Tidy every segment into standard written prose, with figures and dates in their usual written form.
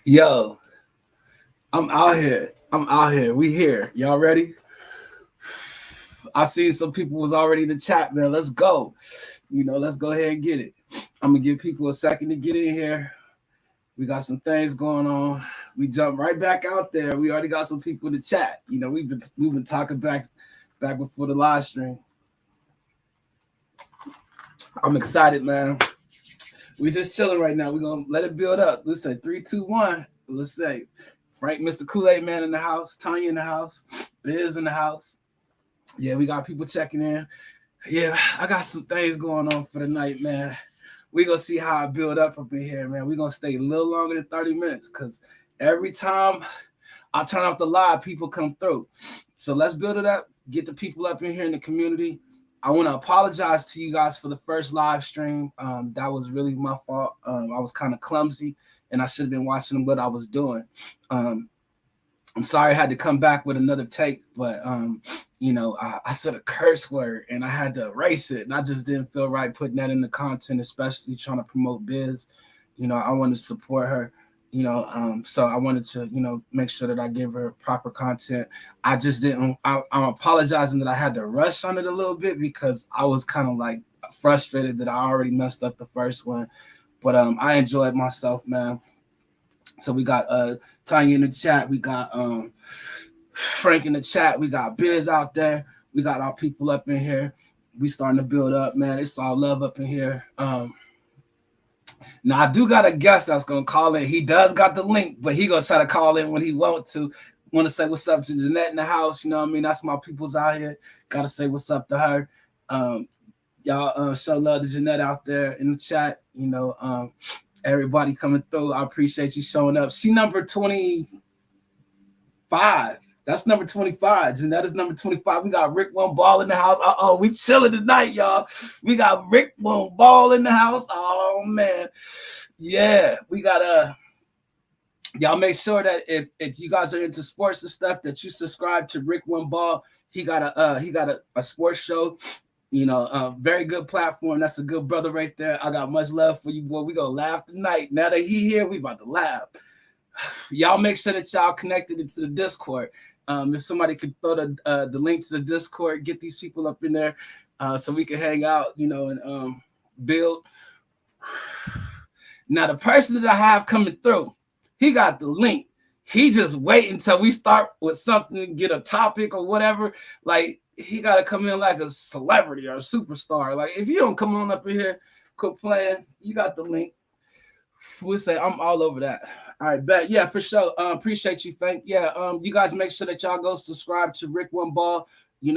Yo, I'm out here. I'm out here. We here. Y'all ready? I see some people was already in the chat, man. Let's go. Let's go ahead and get it. I'm gonna give people a second to get in here. We got some things going on. We jump right back out there. We already got some people in the chat. We've been talking back before the live stream. I'm excited, man. We just chilling right now. We're gonna let it build up. Let's say 3, 2, 1. Let's say Frank, Mr. Kool-Aid Man in the house, Tanya in the house, Biz in the house. Yeah, we got people checking in. Yeah, I got some things going on for the night, man. We gonna see how I build up in here, man. We gonna stay a little longer than 30 minutes because every time I turn off the live, people come through. So let's build it up, get the people up in here in the community. I want to apologize to you guys for the first live stream. That was really my fault. I was kind of clumsy, and I should have been watching what I was doing. I'm sorry I had to come back with another take, but I said a curse word and I had to erase it, and I just didn't feel right putting that in the content, especially trying to promote Biz. I wanted to support her. So I wanted to, make sure that I give her proper content. I just didn't. I'm apologizing that I had to rush on it a little bit because I was kind of like frustrated that I already messed up the first one. But I enjoyed myself, man. So we got Tanya in the chat. We got Frank in the chat. We got Biz out there. We got our people up in here. We starting to build up, man. It's all love up in here. Now I do got a guest that's gonna call in. He does got the link, but he gonna try to call in when he want to. Want to say what's up to Jeanette in the house? You know what I mean? That's my people's out here. Gotta say what's up to her. Y'all show love to Jeanette out there in the chat. Everybody coming through. I appreciate you showing up. She number 25. That's number 25. Jeanette is number 25. We got Rick One Ball in the house. We chilling tonight, y'all. We got Rick One Ball in the house. Oh man. Yeah. We got y'all make sure that if you guys are into sports and stuff, that you subscribe to Rick One Ball. He got a sports show. Very good platform. That's a good brother right there. I got much love for you, boy. We gonna laugh tonight. Now that he here, we about to laugh. Y'all make sure that y'all connected into the Discord. If somebody could throw the link to the Discord, get these people up in there, so we can hang out, and build. Now the person that I have coming through, he got the link. He just wait until we start with something, get a topic or whatever. Like he got to come in like a celebrity or a superstar. Like if you don't come on up in here, quit playing. You got the link. We'll say I'm all over that. All right, bet. Yeah, for sure. Appreciate you, Frank. Yeah, you guys make sure that y'all go subscribe to Rick One Ball. You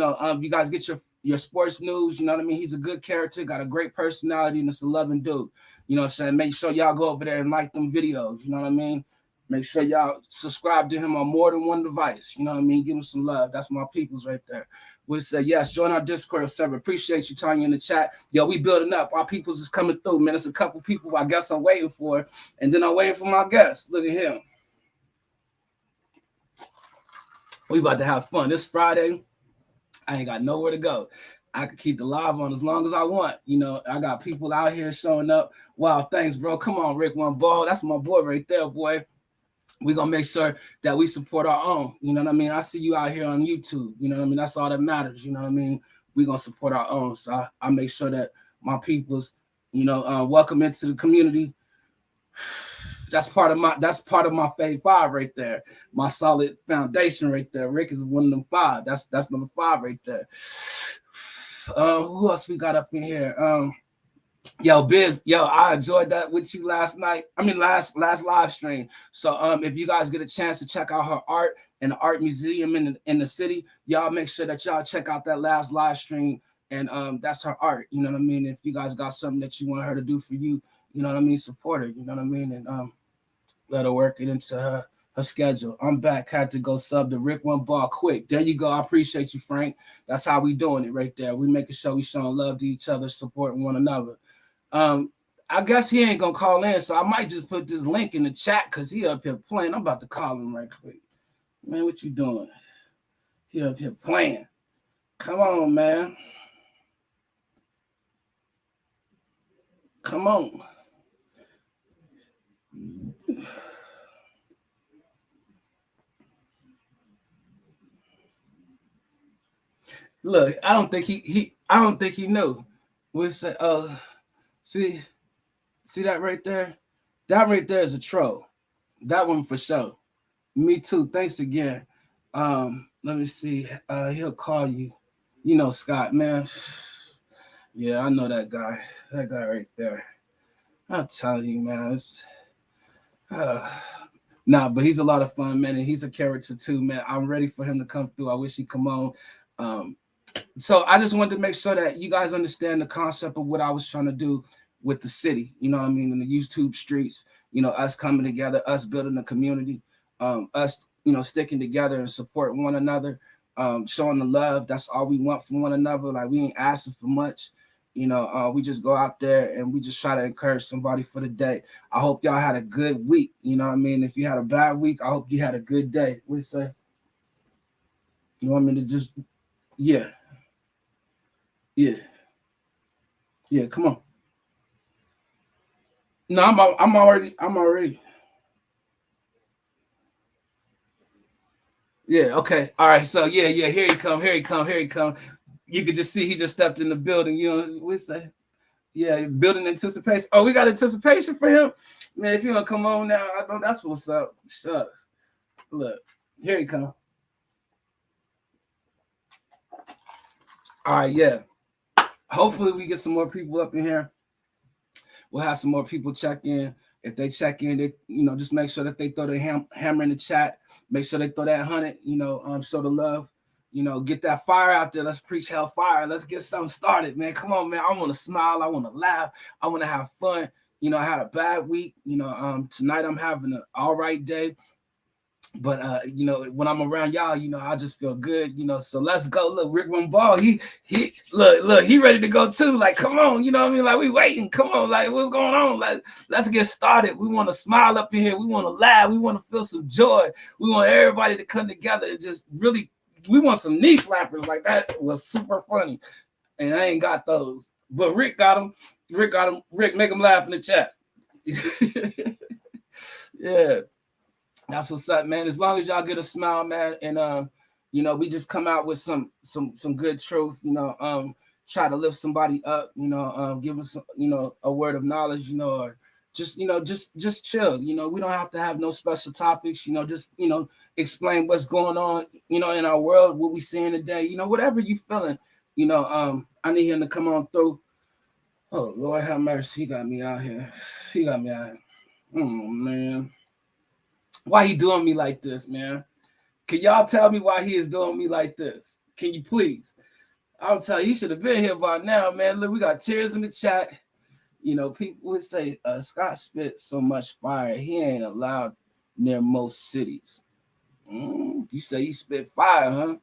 guys get your sports news. You know what I mean? He's a good character, got a great personality, and it's a loving dude. You know what I'm saying? Make sure y'all go over there and like them videos. You know what I mean? Make sure y'all subscribe to him on more than one device. You know what I mean? Give him some love. That's my peoples right there. We say, yes, join our Discord server. Appreciate you, Tanya, in the chat. Yo, we building up. Our peoples is coming through, man. It's a couple people I guess I'm waiting for. And then I'm waiting for my guest. Look at him. We about to have fun. This Friday, I ain't got nowhere to go. I can keep the live on as long as I want. I got people out here showing up. Wow, thanks, bro. Come on, Rick One Ball. That's my boy right there, boy. We're going to make sure that we support our own. You know what I mean? I see you out here on YouTube. You know what I mean? That's all that matters. You know what I mean? We're going to support our own. So I make sure that my people's, welcome into the community. That's part of my fave 5 right there. My solid foundation right there. Rick is one of them 5. That's number 5 right there. Who else we got up in here? Yo, Biz, I enjoyed that with you last night. I mean, last live stream. So, if you guys get a chance to check out her art in the art museum in the city, y'all make sure that y'all check out that last live stream. And that's her art. You know what I mean? If you guys got something that you want her to do for you, you know what I mean? Support her. You know what I mean? And let her work it into her schedule. I'm back. Had to go sub to Rick One Ball quick. There you go. I appreciate you, Frank. That's how we doing it right there. We making sure we showing love to each other, supporting one another. I guess he ain't gonna call in, so I might just put this link in the chat because he up here playing. I'm about to call him right quick. Man, what you doing? He up here playing. Come on, man. Come on. Look, I don't think he knew. We said, see, see that right there? That right there is a troll. That one for sure. Me too. Thanks again. Let me see. He'll call you. You know, Scott, man. Yeah, I know that guy. That guy right there. I'm telling you, man. Uh, nah, but he's a lot of fun, man, and he's a character too, man. I'm ready for him to come through. I wish he'd come on. Um, so I just wanted to make sure that you guys understand the concept of what I was trying to do with the city. You know what I mean? In the YouTube streets, you know, us coming together, us building a community, us, you know, sticking together and supporting one another, showing the love. That's all we want from one another. Like we ain't asking for much. You know, we just go out there and we just try to encourage somebody for the day. I hope y'all had a good week. You know what I mean? If you had a bad week, I hope you had a good day. What do you say? You want me to just, yeah, yeah, yeah, come on. No, I'm already. Yeah, okay. All right. So yeah, here he come, here he come, here he come. You could just see he just stepped in the building. You know, we say, yeah, building anticipation. Oh, we got anticipation for him. Man, if you want to come on now, I know that's what's up. Shucks. Look, here he come. All right, yeah. Hopefully we get some more people up in here. We'll have some more people check in. If they check in, they just make sure that they throw the hammer in the chat. Make sure they throw that 100. Show the love. Get that fire out there. Let's preach hellfire. Let's get something started, man. Come on, man. I want to smile. I want to laugh. I want to have fun. I had a bad week. Tonight I'm having an all right day. But when I'm around y'all, I just feel good, So let's go. Look, Rick Ball, he look, he ready to go too. Like, come on, you know what I mean? Like, we waiting. Come on, like, what's going on? Like, let's get started. We want to smile up in here. We want to laugh. We want to feel some joy. We want everybody to come together and just really. We want some knee slappers. Like, that was super funny, and I ain't got those. But Rick got them. Rick got them. Rick, make them laugh in the chat. Yeah. That's what's up, man. As long as y'all get a smile, man, and we just come out with some good truth, try to lift somebody up, give them some, a word of knowledge, or just chill. We don't have to have no special topics, just explain what's going on, in our world, what we seeing today, whatever you feeling, I need him to come on through. Oh Lord have mercy, he got me out here. He got me out here. Oh man. Why he doing me like this, man? Can y'all tell me why he is doing me like this? Can you please? I'll tell you, he should have been here by now, man. Look, we got tears in the chat. People would say Scott spit so much fire, he ain't allowed near most cities. You say he spit fire, huh?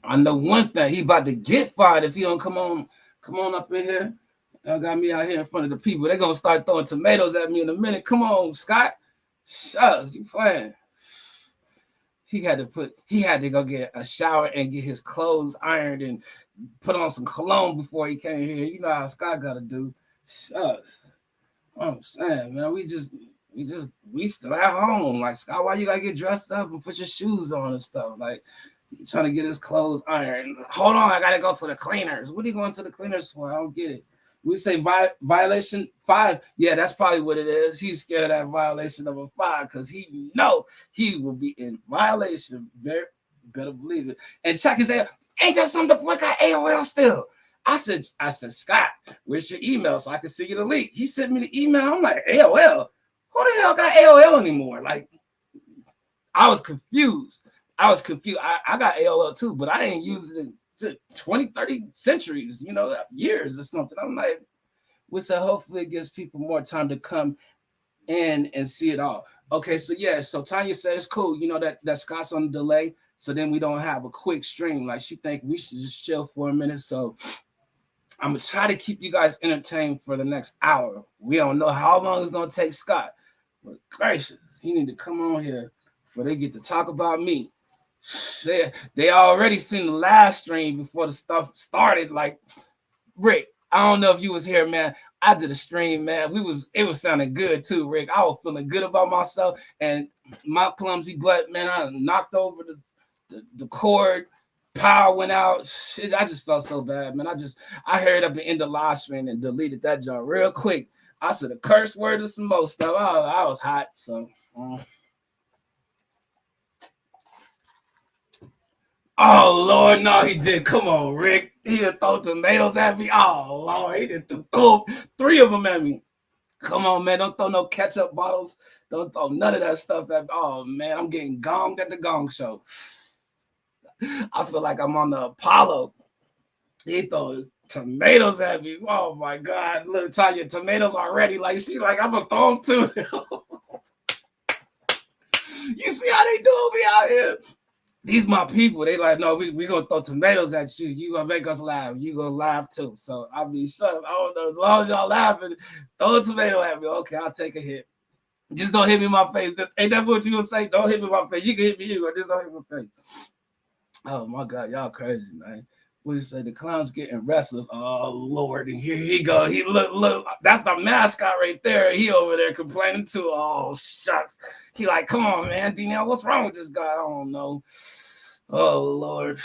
I know one thing, he about to get fired if he don't come on up in here. Y'all got me out here in front of the people. They're gonna start throwing tomatoes at me in a minute. Come on, Scott. Shucks, you playing. He had to go get a shower and get his clothes ironed and put on some cologne before he came here. You know how Scott gotta do. Shucks. I'm saying, man, we still at home. Like, Scott, why you gotta get dressed up and put your shoes on and stuff? Like, he's trying to get his clothes ironed. Hold on, I gotta go to the cleaners. What are you going to the cleaners for? I don't get it. We say violation 5. Yeah, that's probably what it is. He's scared of that violation number 5 because he know he will be in violation. Better believe it. And check his AOL. Ain't that something the boy got AOL still? I said, Scott, where's your email so I can see you the link? He sent me the email. I'm like, AOL? Who the hell got AOL anymore? Like, I was confused. I got AOL too, but I ain't using it to 20, 30 centuries, years or something. I'm like, which hopefully it gives people more time to come in and see it all. Okay, so yeah, so Tanya says cool, that Scott's on the delay, so then we don't have a quick stream. Like, she think we should just chill for a minute. So I'm gonna try to keep you guys entertained for the next hour. We don't know how long it's gonna take Scott, but gracious, he need to come on here before they get to talk about me. They already seen the last stream before the stuff started. Like, Rick, I don't know if you was here, man. I did a stream, man. It was sounding good too, Rick. I was feeling good about myself, and my clumsy butt, man, I knocked over the cord, Power went out. Shit, I just felt so bad, man. I hurried up and ended the live stream and deleted that joint real quick. I said a curse word and some more stuff. I was hot, so. Oh Lord, no, he did. Come on, Rick. He done throw tomatoes at me. Oh Lord, he did throw 3 of them at me. Come on, man. Don't throw no ketchup bottles. Don't throw none of that stuff at me. Oh man, I'm getting gonged at the gong show. I feel like I'm on the Apollo. He throwing tomatoes at me. Oh my God. Look, Tanya, tomatoes already. Like she like, I'm gonna throw them too. You see how they do me out here? These my people. They like, no, we gonna throw tomatoes at you. You gonna make us laugh. You gonna laugh too. So I'll be stuck. I don't know. As long as y'all laughing, throw a tomato at me. Okay, I'll take a hit. Just don't hit me in my face. Ain't that what you gonna say? Don't hit me in my face. You can hit me anyway. Just don't hit me in my face. Oh my God, y'all crazy, man. We say the clown's getting restless. Oh Lord, and here he go. He look. That's the mascot right there. He over there complaining too. Oh shucks. He like, come on, man. D-Now, what's wrong with this guy? I don't know. Oh Lord.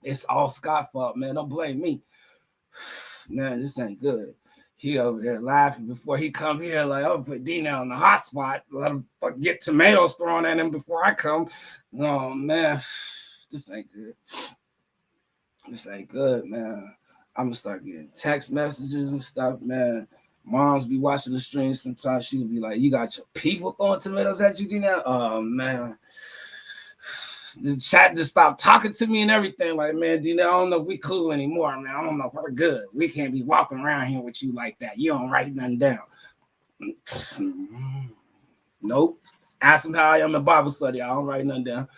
It's all Scott's fault, man. Don't blame me. Man, this ain't good. He over there laughing before he come here. Like, I'll put D-Now in the hot spot. Let him get tomatoes thrown at him before I come. Oh man, this ain't good. This ain't good, man. I'm gonna start getting text messages and stuff, man. Moms be watching the stream. Sometimes she'll be like, "You got your people throwing tomatoes at you, D-Now?" Oh man. The chat just stopped talking to me and everything. Like, man, D-Now, I don't know if we cool anymore, man. I don't know if we're good. We can't be walking around here with you like that. You don't write nothing down. Nope. Ask him how I am in Bible study. I don't write nothing down.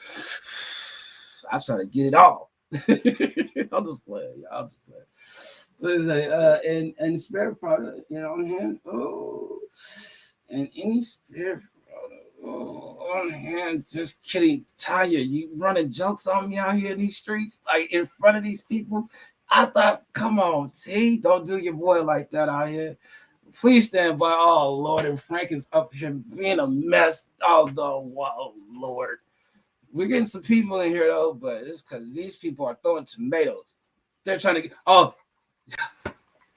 I try to get it all. I'll just play, y'all. Just play. What is it? And spare product, you know, on hand. Oh, and any spare product. Oh, on hand. Just kidding. Tanya, you running jokes on me out here in these streets, like in front of these people. I thought, come on, T, don't do your boy like that out here. Please stand by. Oh Lord, and Frank is up here being a mess. Oh Lord. We're getting some people in here though, but it's because these people are throwing tomatoes. They're trying to get. Oh,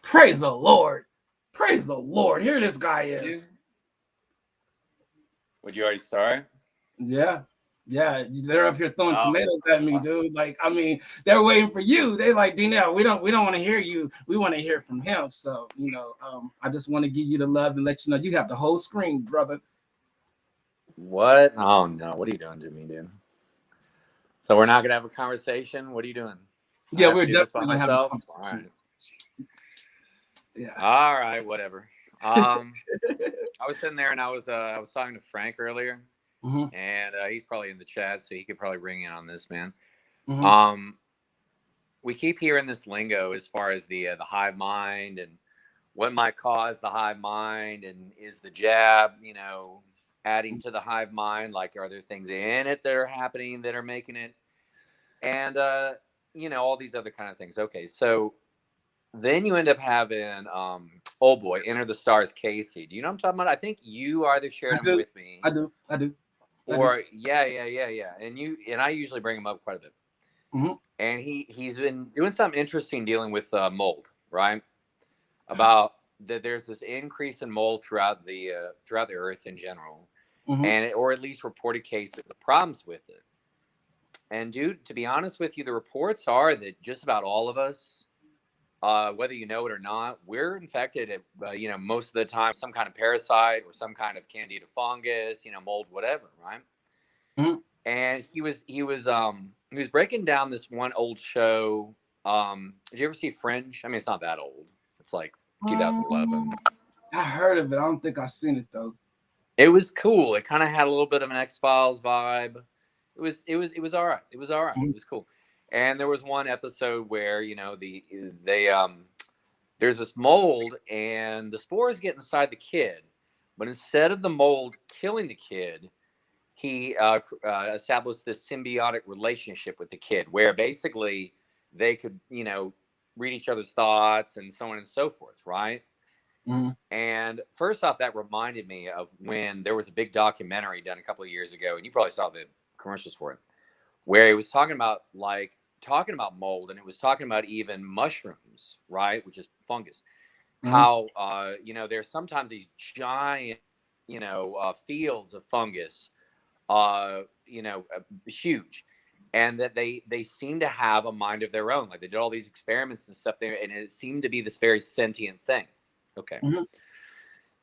praise the Lord! Praise the Lord! Here this guy is. Would you already start? Yeah, they're up here throwing tomatoes at me, dude. Like, I mean, they're waiting for you. They like, D-Now, we don't want to hear you. We want to hear from him. So, you know, I just want to give you the love and let you know you have the whole screen, brother. What? Oh no! What are you doing to me, dude? So we're not gonna have a conversation. What are you doing? Yeah, I have we're to do this by definitely gonna have a myself. All conversation. right. Yeah. All right. Whatever. I was sitting there and I was talking to Frank earlier, and he's probably in the chat, so he could probably ring in on this, man. We keep hearing this lingo as far as the hive mind and what might cause the hive mind, and is the jab, adding to the hive mind? Like, are there things in it that are happening that are making it, and all these other kind of things. Okay, so then you end up having oh boy, Enter the Stars, Casey. Do you know what I'm talking about? I think you either shared him with me. I do. Or yeah. And I usually bring him up quite a bit. And he's been doing something interesting dealing with mold, right? About that there's this increase in mold throughout the earth in general, and or at least reported cases of problems with it. And dude, to be honest with you, the reports are that just about all of us, whether you know it or not, we're infected at most of the time some kind of parasite or some kind of candida fungus, mold, whatever, right? And he was breaking down this one old show. Did you ever see Fringe? I mean, it's not that old. It's like 2011. I heard of it. I don't think I've seen it though. It was cool. It kind of had a little bit of an X-Files vibe. It was all right. It was all right. It was cool. And there was one episode where there's this mold and the spores get inside the kid, but instead of the mold killing the kid, he established this symbiotic relationship with the kid where basically they could, read each other's thoughts and so on and so forth, right? And first off, that reminded me of when there was a big documentary done a couple of years ago, and you probably saw the commercials for it, where it was talking about mold, and it was talking about even mushrooms, right, which is fungus. How there's sometimes these giant fields of fungus, huge, and that they seem to have a mind of their own. Like they did all these experiments and stuff there, and it seemed to be this very sentient thing. Okay.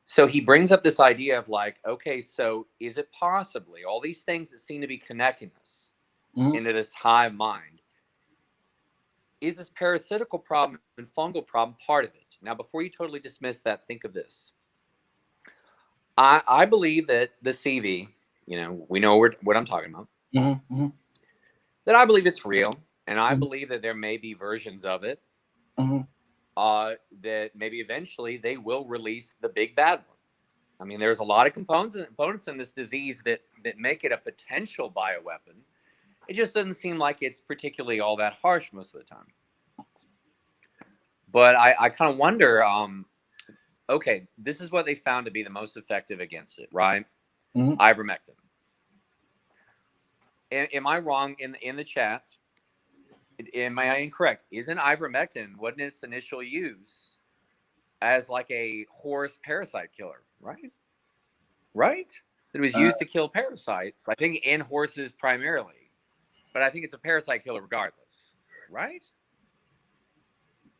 So he brings up this idea of like, okay, so is it possibly all these things that seem to be connecting us into this hive mind? Is this parasitical problem and fungal problem part of it? Now, before you totally dismiss that, think of this. I believe that the CV, we know what I'm talking about, that I believe it's real, and I believe that there may be versions of it that maybe eventually they will release the big bad one. I mean, there's a lot of components in this disease that make it a potential bioweapon. It just doesn't seem like it's particularly all that harsh most of the time. But I kind of wonder, okay, this is what they found to be the most effective against it, right? Ivermectin. Am I wrong in the chat? Am I incorrect? Isn't ivermectin, wasn't its initial use as like a horse parasite killer, right? Right? It was used to kill parasites, I think in horses primarily. But I think it's a parasite killer regardless, right?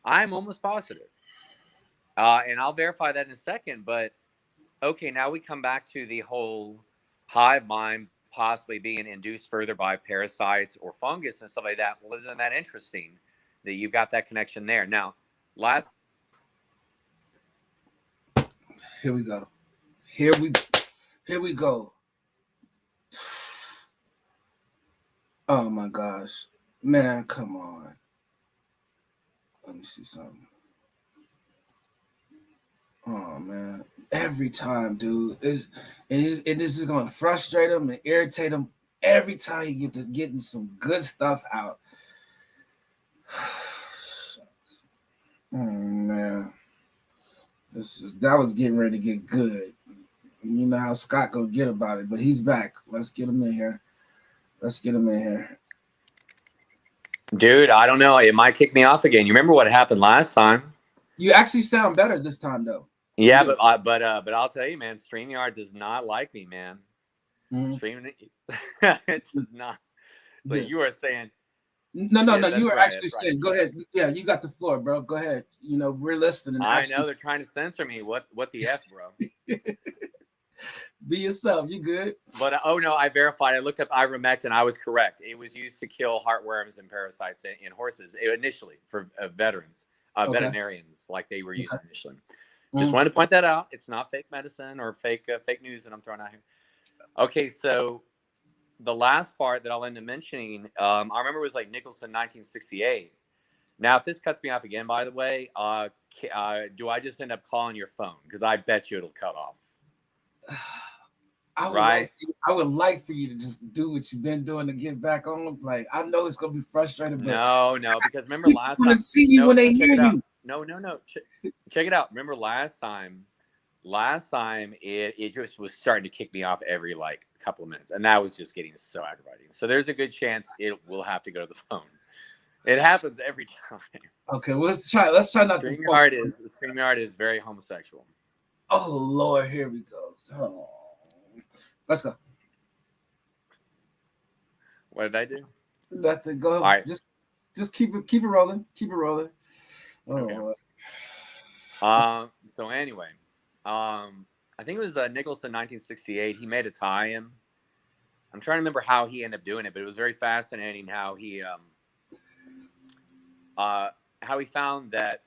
I'm almost positive. And I'll verify that in a second. But okay, now we come back to the whole hive mind possibly being induced further by parasites or fungus and stuff like that. Well, isn't that interesting that you've got that connection there? Now, Here we go. Here we go. Oh my gosh. Man, come on. Let me see something. Oh man. Every time, dude. And this is gonna frustrate him and irritate him every time you get to getting some good stuff out. Oh man. That was getting ready to get good. You know how Scott gonna get about it, but he's back. Let's get him in here. Dude, I don't know. It might kick me off again. You remember what happened last time? You actually sound better this time, though. Yeah, but I'll tell you, man. StreamYard does not like me, man. Streaming it does not. So you are saying? No. You were actually saying. Go ahead. Yeah, you got the floor, bro. Go ahead. We're listening. I know they're trying to censor me. What the F, bro? Be yourself. You good? But oh no, I verified. I looked up ivermectin. I was correct. It was used to kill heartworms and parasites in horses initially for veterans, veterinarians, like they were using initially. Just wanted to point that out. It's not fake medicine or fake news that I'm throwing out here. Okay, so the last part that I'll end up mentioning, I remember it was like Nicholson, 1968. Now, if this cuts me off again, by the way, do I just end up calling your phone? Because I bet you it'll cut off. I would like for you to just do what you've been doing to get back on. Like, I know it's gonna be frustrating, but no, because remember last time. I see you when they hear you. No. Check it out. Remember last time it just was starting to kick me off every like couple of minutes, and that was just getting so aggravating. So there's a good chance it will have to go to the phone. It happens every time. Okay, well, let's try not to. StreamYard is very homosexual. Oh Lord, here we go. Oh. Let's go. What did I do? Nothing. Go. All right. Just keep it rolling. Keep it rolling. Oh, okay. So anyway, I think it was Nicholson, 1968. He made a tie-in. I'm trying to remember how he ended up doing it, but it was very fascinating how he found that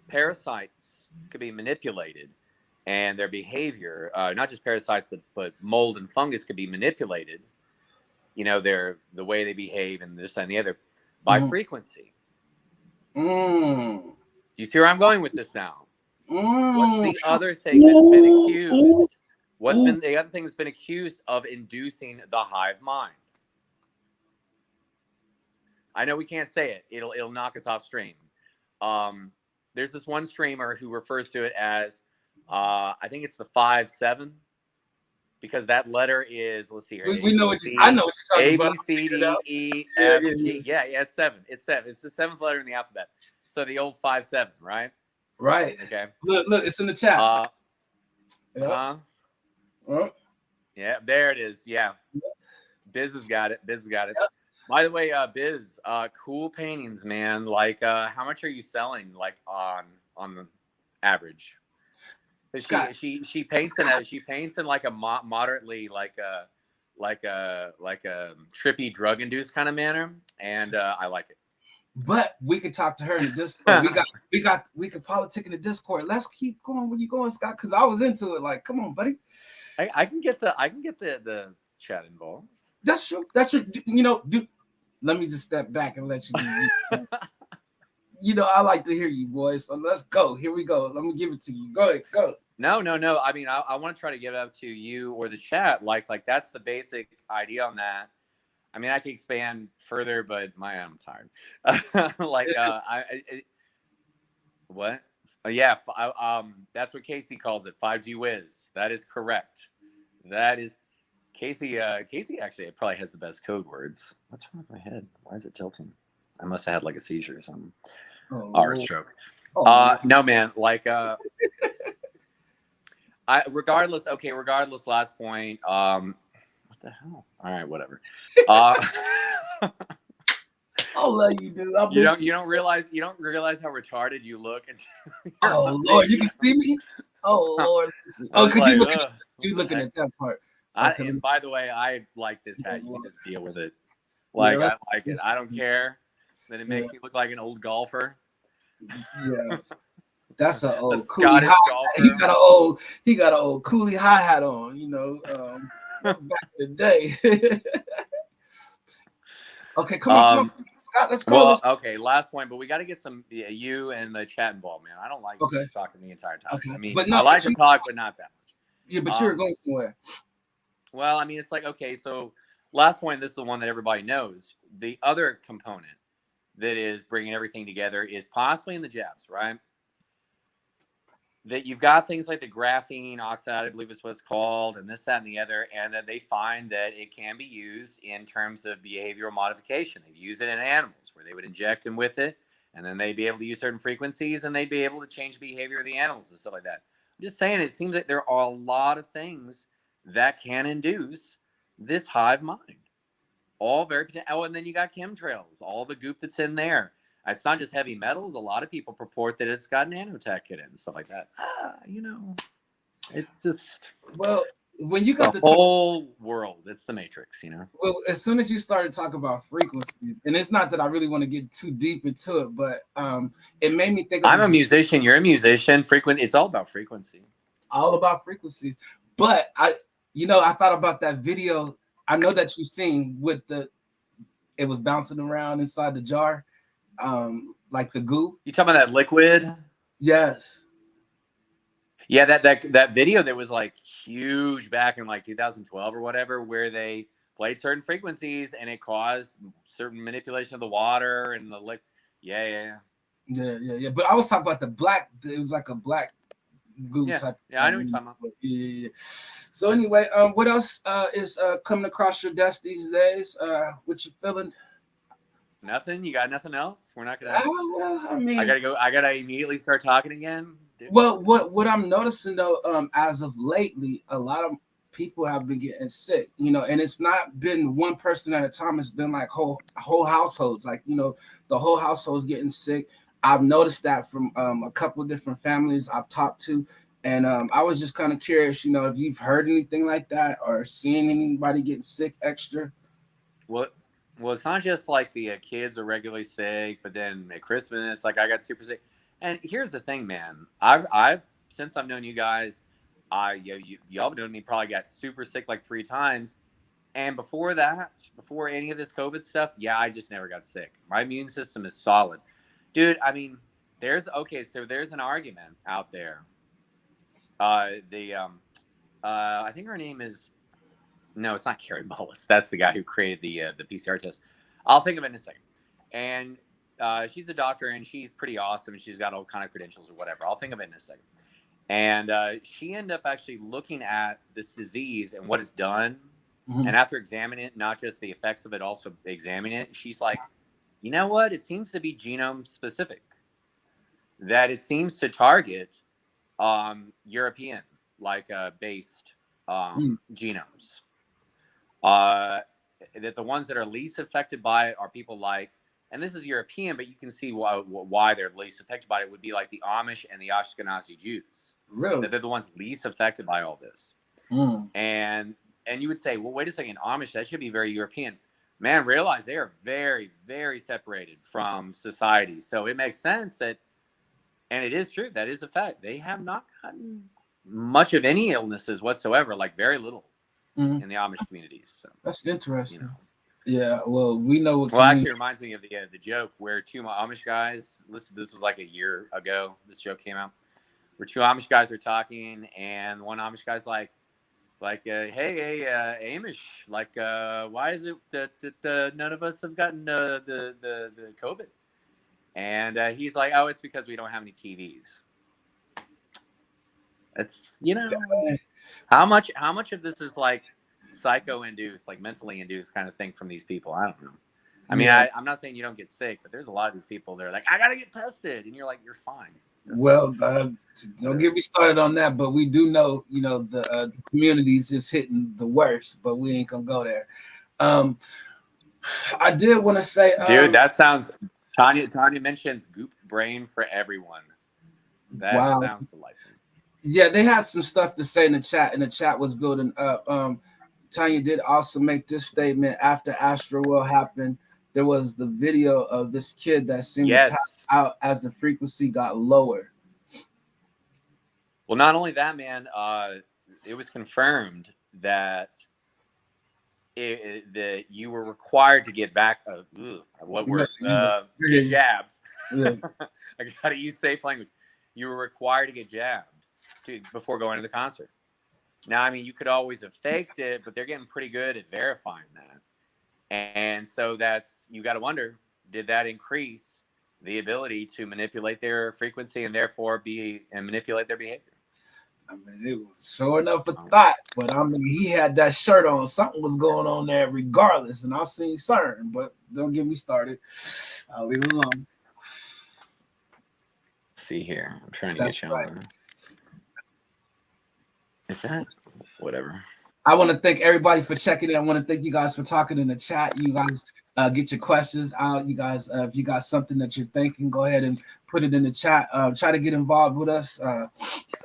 parasites could be manipulated. And their behavior, not just parasites, but mold and fungus could be manipulated. The way they behave and this and the other by frequency. Do you see where I'm going with this now? What's the other thing that's been accused? What's been the other thing that's been accused of inducing the hive mind? I know we can't say it. It'll knock us off stream. There's this one streamer who refers to it as I think it's the 5-7. because that letter is, let's see here, We know what I know what you're talking A, about. B, C, D, E, Yeah, F, G. Yeah, it's 7. It's 7. It's the 7th letter in the alphabet. So the old 5-7, right? Right. Okay. Look, it's in the chat. Yep. Yeah, there it is. Yeah. Biz has got it. Yep. By the way, Biz, cool paintings, man. Like, how much are you selling, like, on the average? She paints in like a moderately like a trippy drug induced kind of manner, and I like it. But we could talk to her in the Discord. we could politic in the Discord. Let's keep going. Where you going, Scott? Because I was into it. Like, come on, buddy. I can get the chat involved. That's true. Let me just step back and let you. I like to hear you, boys. So let's go. Here we go. Let me give it to you. Go ahead. Go. No. I mean, I want to try to give it up to you or the chat. Like that's the basic idea on that. I mean, I can expand further, but I'm tired. What? That's what Casey calls it. 5G whiz. That is correct. That is Casey. Casey actually probably has the best code words. What's wrong with my head? Why is it tilting? I must have had like a seizure or something. Or a stroke. No, man. Like, regardless. Last point. What the hell? All right, whatever. I'll let you do. You don't realize how retarded you look. Oh Lord, you can see me. Oh Lord. Oh, could you looking at that part? Okay. And by the way, I like this hat. You can just deal with it. Like, I like it. I don't care that it makes me look like an old golfer. Yeah. That's an old Scottish golfer. He got an old coolie hi hat on, back in the day. Okay, come on. Scott, let's go. Well, okay, last point, but we got to get some you and the chat involved, man. I don't like just talking the entire time. Okay. I mean, I like to talk, but not that much. Yeah, but you're going somewhere. Well, I mean, it's like, okay, so last point, this is the one that everybody knows. The other component that is bringing everything together is possibly in the jabs, right? That you've got things like the graphene oxide, I believe is what it's called, and this, that, and the other, and that they find that it can be used in terms of behavioral modification. They've used it in animals where they would inject them with it, and then they'd be able to use certain frequencies, and they'd be able to change the behavior of the animals and stuff like that. I'm just saying, it seems like there are a lot of things that can induce this hive mind. All very potential. Oh, and then you got chemtrails, all the goop that's in there. It's not just heavy metals. A lot of people purport that it's got nanotech in it and stuff like that. It's just when you got the whole world, it's the Matrix. Well, as soon as you started talking about frequencies, and it's not that I really want to get too deep into it, but it made me think. I'm a musician. You're a musician. It's all about frequency. All about frequencies. But I thought about that video. I know that you've seen with it was bouncing around inside the jar. Like the goo. You talking about that liquid? Yes. Yeah, that video that was like huge back in like 2012 or whatever, where they played certain frequencies and it caused certain manipulation of the water and the liquid. Yeah. But I was talking about the black. It was like a black goo type. Yeah, I know what you're talking about. Yeah. So anyway, what else is coming across your desk these days? What you feeling? Nothing. You got nothing else? We're not gonna. Well, I mean, I gotta go. I gotta immediately start talking again. Dude. Well, what I'm noticing though, as of lately, a lot of people have been getting sick. And it's not been one person at a time. It's been like whole households. Like the whole household's getting sick. I've noticed that from a couple of different families I've talked to, and I was just kind of curious, if you've heard anything like that or seen anybody getting sick extra. Well, it's not just like the kids are regularly sick, but then at Christmas, like I got super sick. And here's the thing, man. I've since I've known you guys, y'all known me, probably got super sick like 3 times. And before that, before any of this COVID stuff, I just never got sick. My immune system is solid, dude. I mean, there's an argument out there. I think her name is. No, it's not Carrie Mullis. That's the guy who created the PCR test. I'll think of it in a second. And she's a doctor, and she's pretty awesome, and she's got all kind of credentials or whatever. I'll think of it in a second. And she ended up actually looking at this disease and what it's done. And after examining it, not just the effects of it, also examining it, she's like, you know what? It seems to be genome specific. That it seems to target European based genomes. That the ones that are least affected by it are people like, and this is European, but you can see why they're least affected by it would be like the Amish and the Ashkenazi Jews. Really? That they're the ones least affected by all this. And you would say, well, wait a second, Amish, that should be very European. Man, realize they are very, very separated from society. So it makes sense that, and it is true, that is a fact. They have not gotten much of any illnesses whatsoever, like very little in the Amish communities. So that's interesting. Yeah, well, we know what. Well, actually, it reminds me of the joke where two Amish guys. Listen, this was like a year ago. This joke came out where two Amish guys are talking, and one Amish guy's like, hey, Amish, why is it that none of us have gotten the COVID? And he's like, oh, it's because we don't have any TVs. It's how much of this is like psycho-induced, like mentally induced kind of thing from these people. I don't know. I mean, I'm not saying you don't get sick, but there's a lot of these people that are like, I gotta get tested, and you're like, you're fine. Well, don't get me started on that, but we do know, the communities is hitting the worst, but we ain't gonna go there. I did want to say, dude, that sounds. Tanya mentions goop brain for everyone. That sounds delightful. Yeah, they had some stuff to say in the chat, and the chat was building up. Tanya did also make this statement after Astroworld happened. There was the video of this kid that seemed to pass out as the frequency got lower. Well, not only that, man, it was confirmed that that you were required to get back. What word? Get jabbed. Yeah. I gotta use safe language. You were required to get jabbed before going to the concert. Now, I mean, you could always have faked it, but they're getting pretty good at verifying that. And so you got to wonder, did that increase the ability to manipulate their frequency and therefore manipulate their behavior? I mean, it was sure enough a thought, but I mean, he had that shirt on. Something was going on there regardless, and I seen certain, but don't get me started. I'll leave it alone. Let's see here. I'm trying to get you on. Is that whatever? I want to thank everybody for checking in. I want to thank you guys for talking in the chat. You guys get your questions out. You guys, if you got something that you're thinking, go ahead and put it in the chat. Try to get involved with us.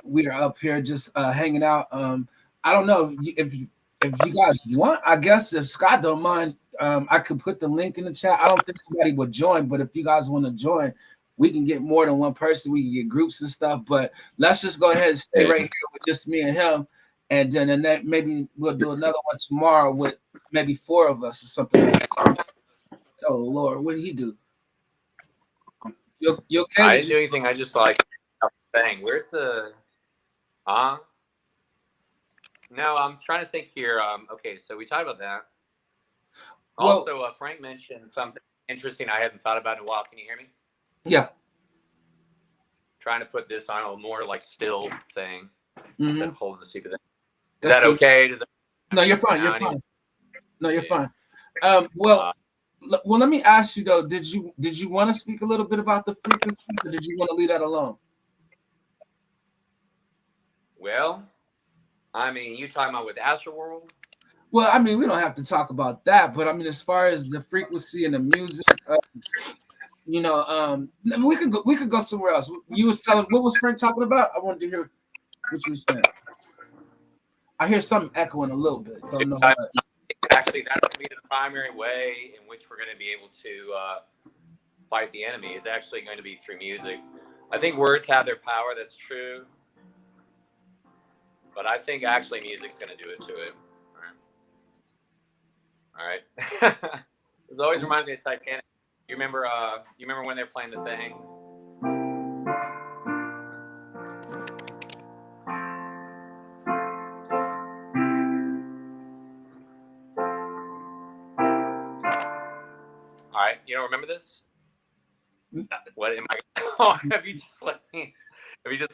We are up here just hanging out. I don't know if you guys want. I guess if Scott don't mind, I could put the link in the chat. I don't think somebody would join, but if you guys want to join, we can get more than one person. We can get groups and stuff. But let's just go ahead and stay right here with just me and him. And then maybe we'll do another one tomorrow with maybe 4 of us or something like that. Oh, Lord, what did he do? You okay? I didn't do anything. I just bang. Where's the... No, I'm trying to think here. Okay, so we talked about that. Also, Frank mentioned something interesting I hadn't thought about in a while. Can you hear me? Yeah. Trying to put this on a more still thing instead of holding the secret thing. Is that okay? No, you're fine. You're fine. No, you're fine. Well, let me ask you though. Did you want to speak a little bit about the frequency, or did you want to leave that alone? Well, I mean, you talking about with Astroworld? Well, I mean, we don't have to talk about that, but I mean, as far as the frequency and the music, we could go somewhere else. You were telling, what was Frank talking about? I wanted to hear what you were saying. I hear something echoing a little bit. Don't know what. Actually, that's going to be the primary way in which we're going to be able to fight the enemy. Is actually going to be through music. I think words have their power. That's true. But I think actually music's going to do it to it. All right. This always reminds me of Titanic. You remember when they're playing the thing? All right, you don't remember this? What am I? Oh, have you just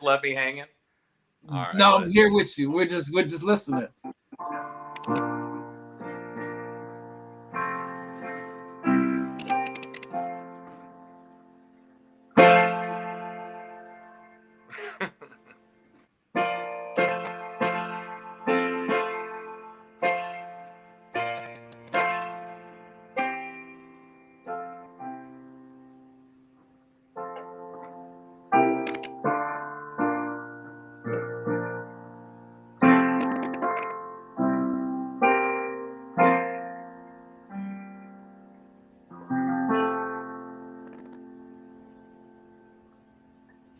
left me hanging? All right, No, I'm here with you. We're just listening.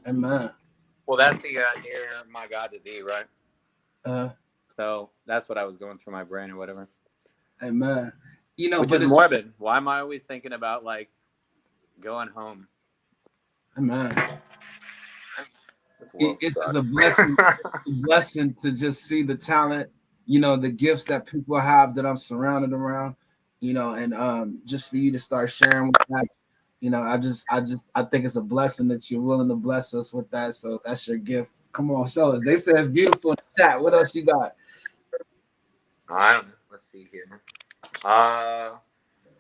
Amen. Well, that's the near my God to thee, right? Uh, So that's what I was going through my brain or whatever. Amen. You know, Which but is it's morbid. Why am I always thinking about like going home? Amen. This world It's just a sucks. blessing to just see the talent, you know, the gifts that people have that I'm surrounded around, you know, and just for you to start sharing with that, you know, I think it's a blessing that you're willing to bless us with that. So that's your gift. Come on, show us. They say it's beautiful in the chat. What else you got? I don't know. Let's see here.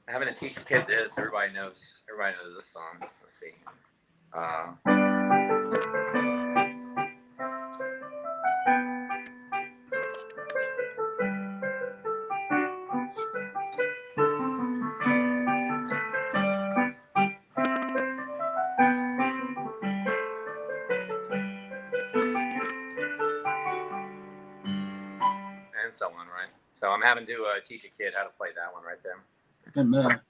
Having to teach a kid this. Everybody knows this song. Let's see. And so on, right? So I'm having to teach a kid how to play that one right there. Amen.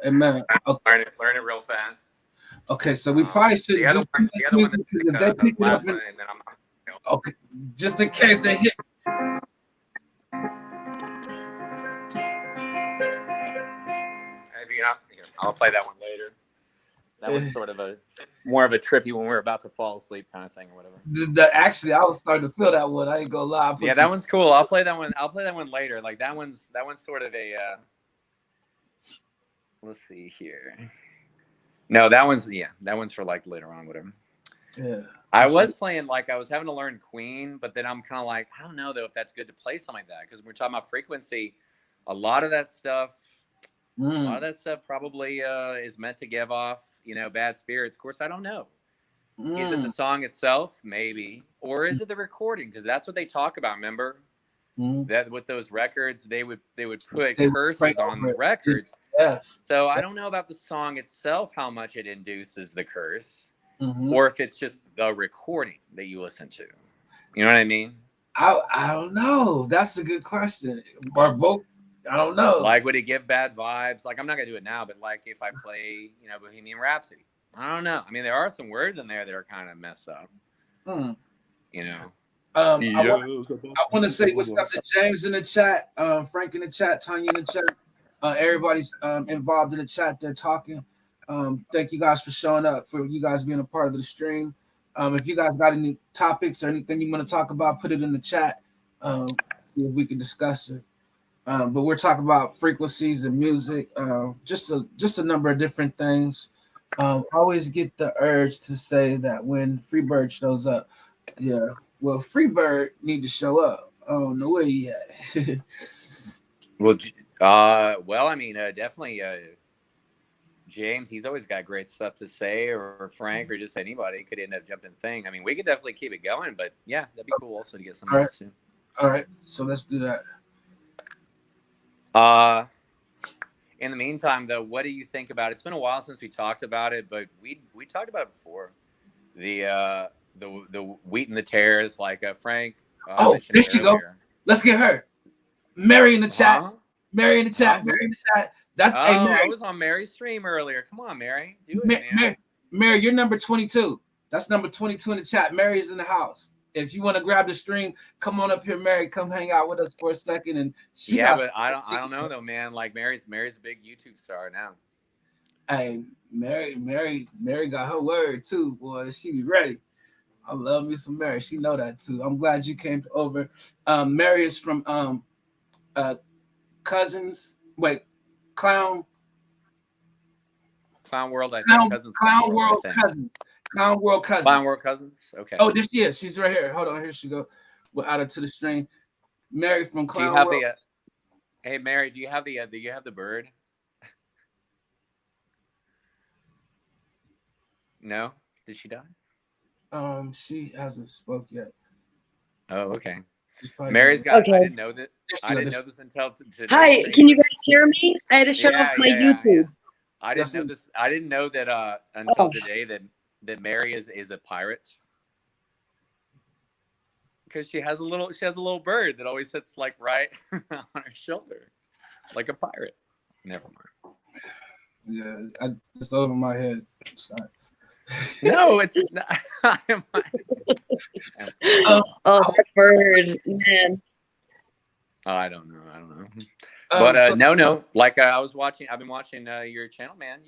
Amen. Okay. Learn it real fast. Okay, so we probably shouldn't do The other one because if they pick it up, last one, and then I'm okay, just in case they hit. If you're not, I'll play that one later. That was sort of more of a trippy when we're about to fall asleep kind of thing or whatever. Actually, I was starting to feel that one. I ain't gonna lie. Yeah, that one's cool. I'll play that one. I'll play that one later. Like that one's sort of a. Let's see here. No, that one's for like later on, whatever. Yeah. I was playing I was having to learn Queen, but then I'm kind of like, I don't know though if that's good to play something like that because we're talking about frequency. A lot of that stuff probably is meant to give off, bad spirits. Of course, I don't know. Is it the song itself? Maybe. Or is it the recording? Because that's what they talk about, remember? That with those records, they would put curses on the records. Yes. So I don't know about the song itself, how much it induces the curse, or if it's just the recording that you listen to. You know what I mean? I don't know. That's a good question. Or both. I don't know. Like, would it give bad vibes? Like, I'm not gonna do it now, but like if I play, Bohemian Rhapsody, I don't know. I mean, there are some words in there that are kind of messed up. I want to say what's up to James in the chat, Frank in the chat, Tanya in the chat. Everybody's involved in the chat. They're talking. Thank you guys for showing up, for you guys being a part of the stream. If you guys got any topics or anything you want to talk about, put it in the chat. See if we can discuss it. But we're talking about frequencies and music, just a number of different things. I always get the urge to say that when Freebird shows up, yeah, well, Freebird need to show up. Oh, no way yet. Well, I mean, definitely, James, he's always got great stuff to say, or Frank, or just anybody could end up jumping thing. I mean, we could definitely keep it going, but yeah, that'd be cool also to get some else too. All right, so let's do that. In the meantime, though, what do you think about it? It's been a while since we talked about it, but we talked about it before. The wheat and the tares, like Frank. There she go. Let's get her. Mary in the chat. Mary in the chat. Mary in the chat. That's hey, Mary. I was on Mary's stream earlier. Come on, Mary. Do it, man. Mary, you're number 22. That's number 22 in the chat. Mary's in the house. If you want to grab the stream, come on up here, Mary. Come hang out with us for a second. And but I don't know though, man. Like Mary's a big YouTube star now. Hey, Mary got her word too, boy. She be ready. I love me some Mary. She know that too. I'm glad you came over. Mary is from Cousins. Wait, Clown World. I think Cousins. Clown World Cousins. Clown World Cousins. Clown World Cousins. Okay. Oh, this year she's right here. Hold on, here she go. We'll add her to the stream. Mary from Clown Do you have World. hey Mary, do you have the bird? No? Did she die? She hasn't spoke yet. Oh, okay. Mary's got. Okay. I didn't know that. I didn't know this until today. Hi, can you guys hear me? I had to shut off my YouTube. Yeah. I didn't know this. I didn't know that until today that Mary is a pirate. Because she has a little bird that always sits like right on her shoulder, like a pirate. Never mind. Yeah, it's over my head. Sorry. No, it's not. That bird, man. I don't know. But no. Like I've been watching your channel, man.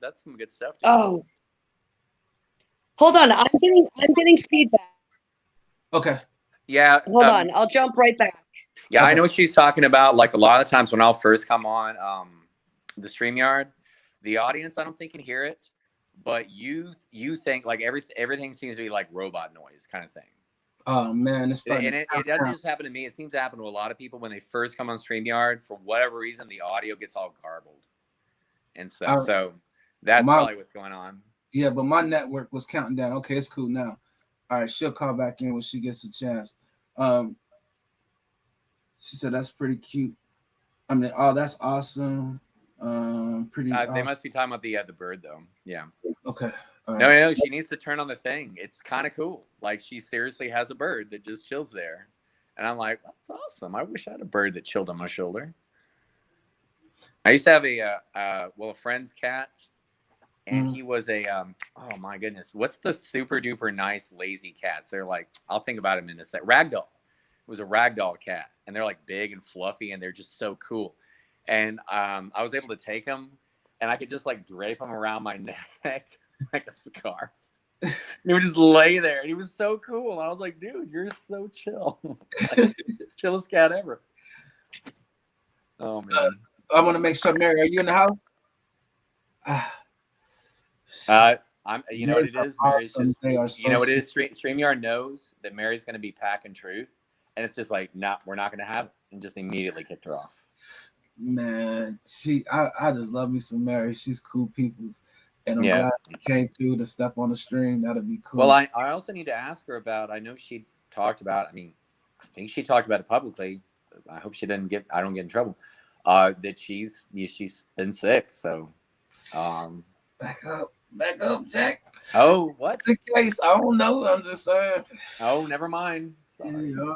That's some good stuff. Dude. Oh, hold on. I'm getting feedback. Okay. Yeah. Hold on. I'll jump right back. Yeah, okay. I know what she's talking about. Like a lot of times when I'll first come on the StreamYard, the audience I don't think can hear it, but you think like everything seems to be like robot noise kind of thing. Oh man, it's starting. And it doesn't just happen to me. It seems to happen to a lot of people when they first come on StreamYard. For whatever reason, the audio gets all garbled and stuff. So that's probably what's going on. Yeah, but my network was counting down. Okay, it's cool now. All right, she'll call back in when she gets a chance. She said that's pretty cute. I mean, oh, that's awesome. Pretty. They must be talking about the bird though. Yeah. Okay. Right. No, she needs to turn on the thing. It's kind of cool. Like she seriously has a bird that just chills there, and I'm like, that's awesome. I wish I had a bird that chilled on my shoulder. I used to have a friend's cat, and he was a oh my goodness, what's the super duper nice lazy cats? They're like, I'll think about them in a sec. Ragdoll. It was a ragdoll cat, and they're like big and fluffy, and they're just so cool. And I was able to take them, and I could just like drape them around my neck like a scarf. And he would just lay there, and he was so cool. And I was like, dude, you're so chill. Like, chillest cat ever. Oh man. I want to make sure, Mary, are you in the house? I'm. You know what it is, Mary's just. You know what it is. StreamYard knows that Mary's going to be packing truth, and it's just like, we're not going to have it, and just immediately kicked her off. Man, I just love me some Mary. She's cool peoples. And I'm glad she came through to step on the stream. That'd be cool. Well, I also need to ask her about, I know she talked about, I think she talked about it publicly. I hope I don't get in trouble. That she's been sick. So, back up, Jack. Oh, what? The case, I don't know. I'm just saying. Oh, never mind. Sorry. Yeah,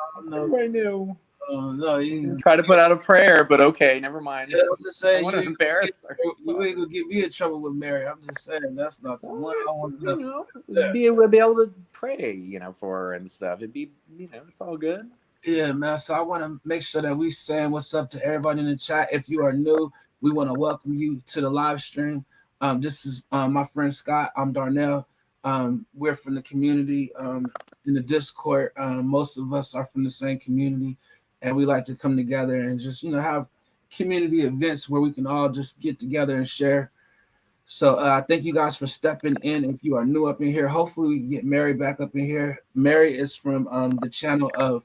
I knew. No, you try to put out a prayer, but okay, never mind. Yeah, I'm just saying, I want to embarrass her. You ain't gonna get me in trouble with Mary. I'm just saying that's not the one I want to be able to pray, for her and stuff. It'd be, it's all good. Yeah, man. So I want to make sure that we saying what's up to everybody in the chat. If you are new, we want to welcome you to the live stream. This is my friend Scott. I'm Darnell. We're from the community in the Discord. Most of us are from the same community. And we like to come together and just, have community events where we can all just get together and share. So thank you guys for stepping in. If you are new up in here, hopefully we can get Mary back up in here. Mary is from the channel of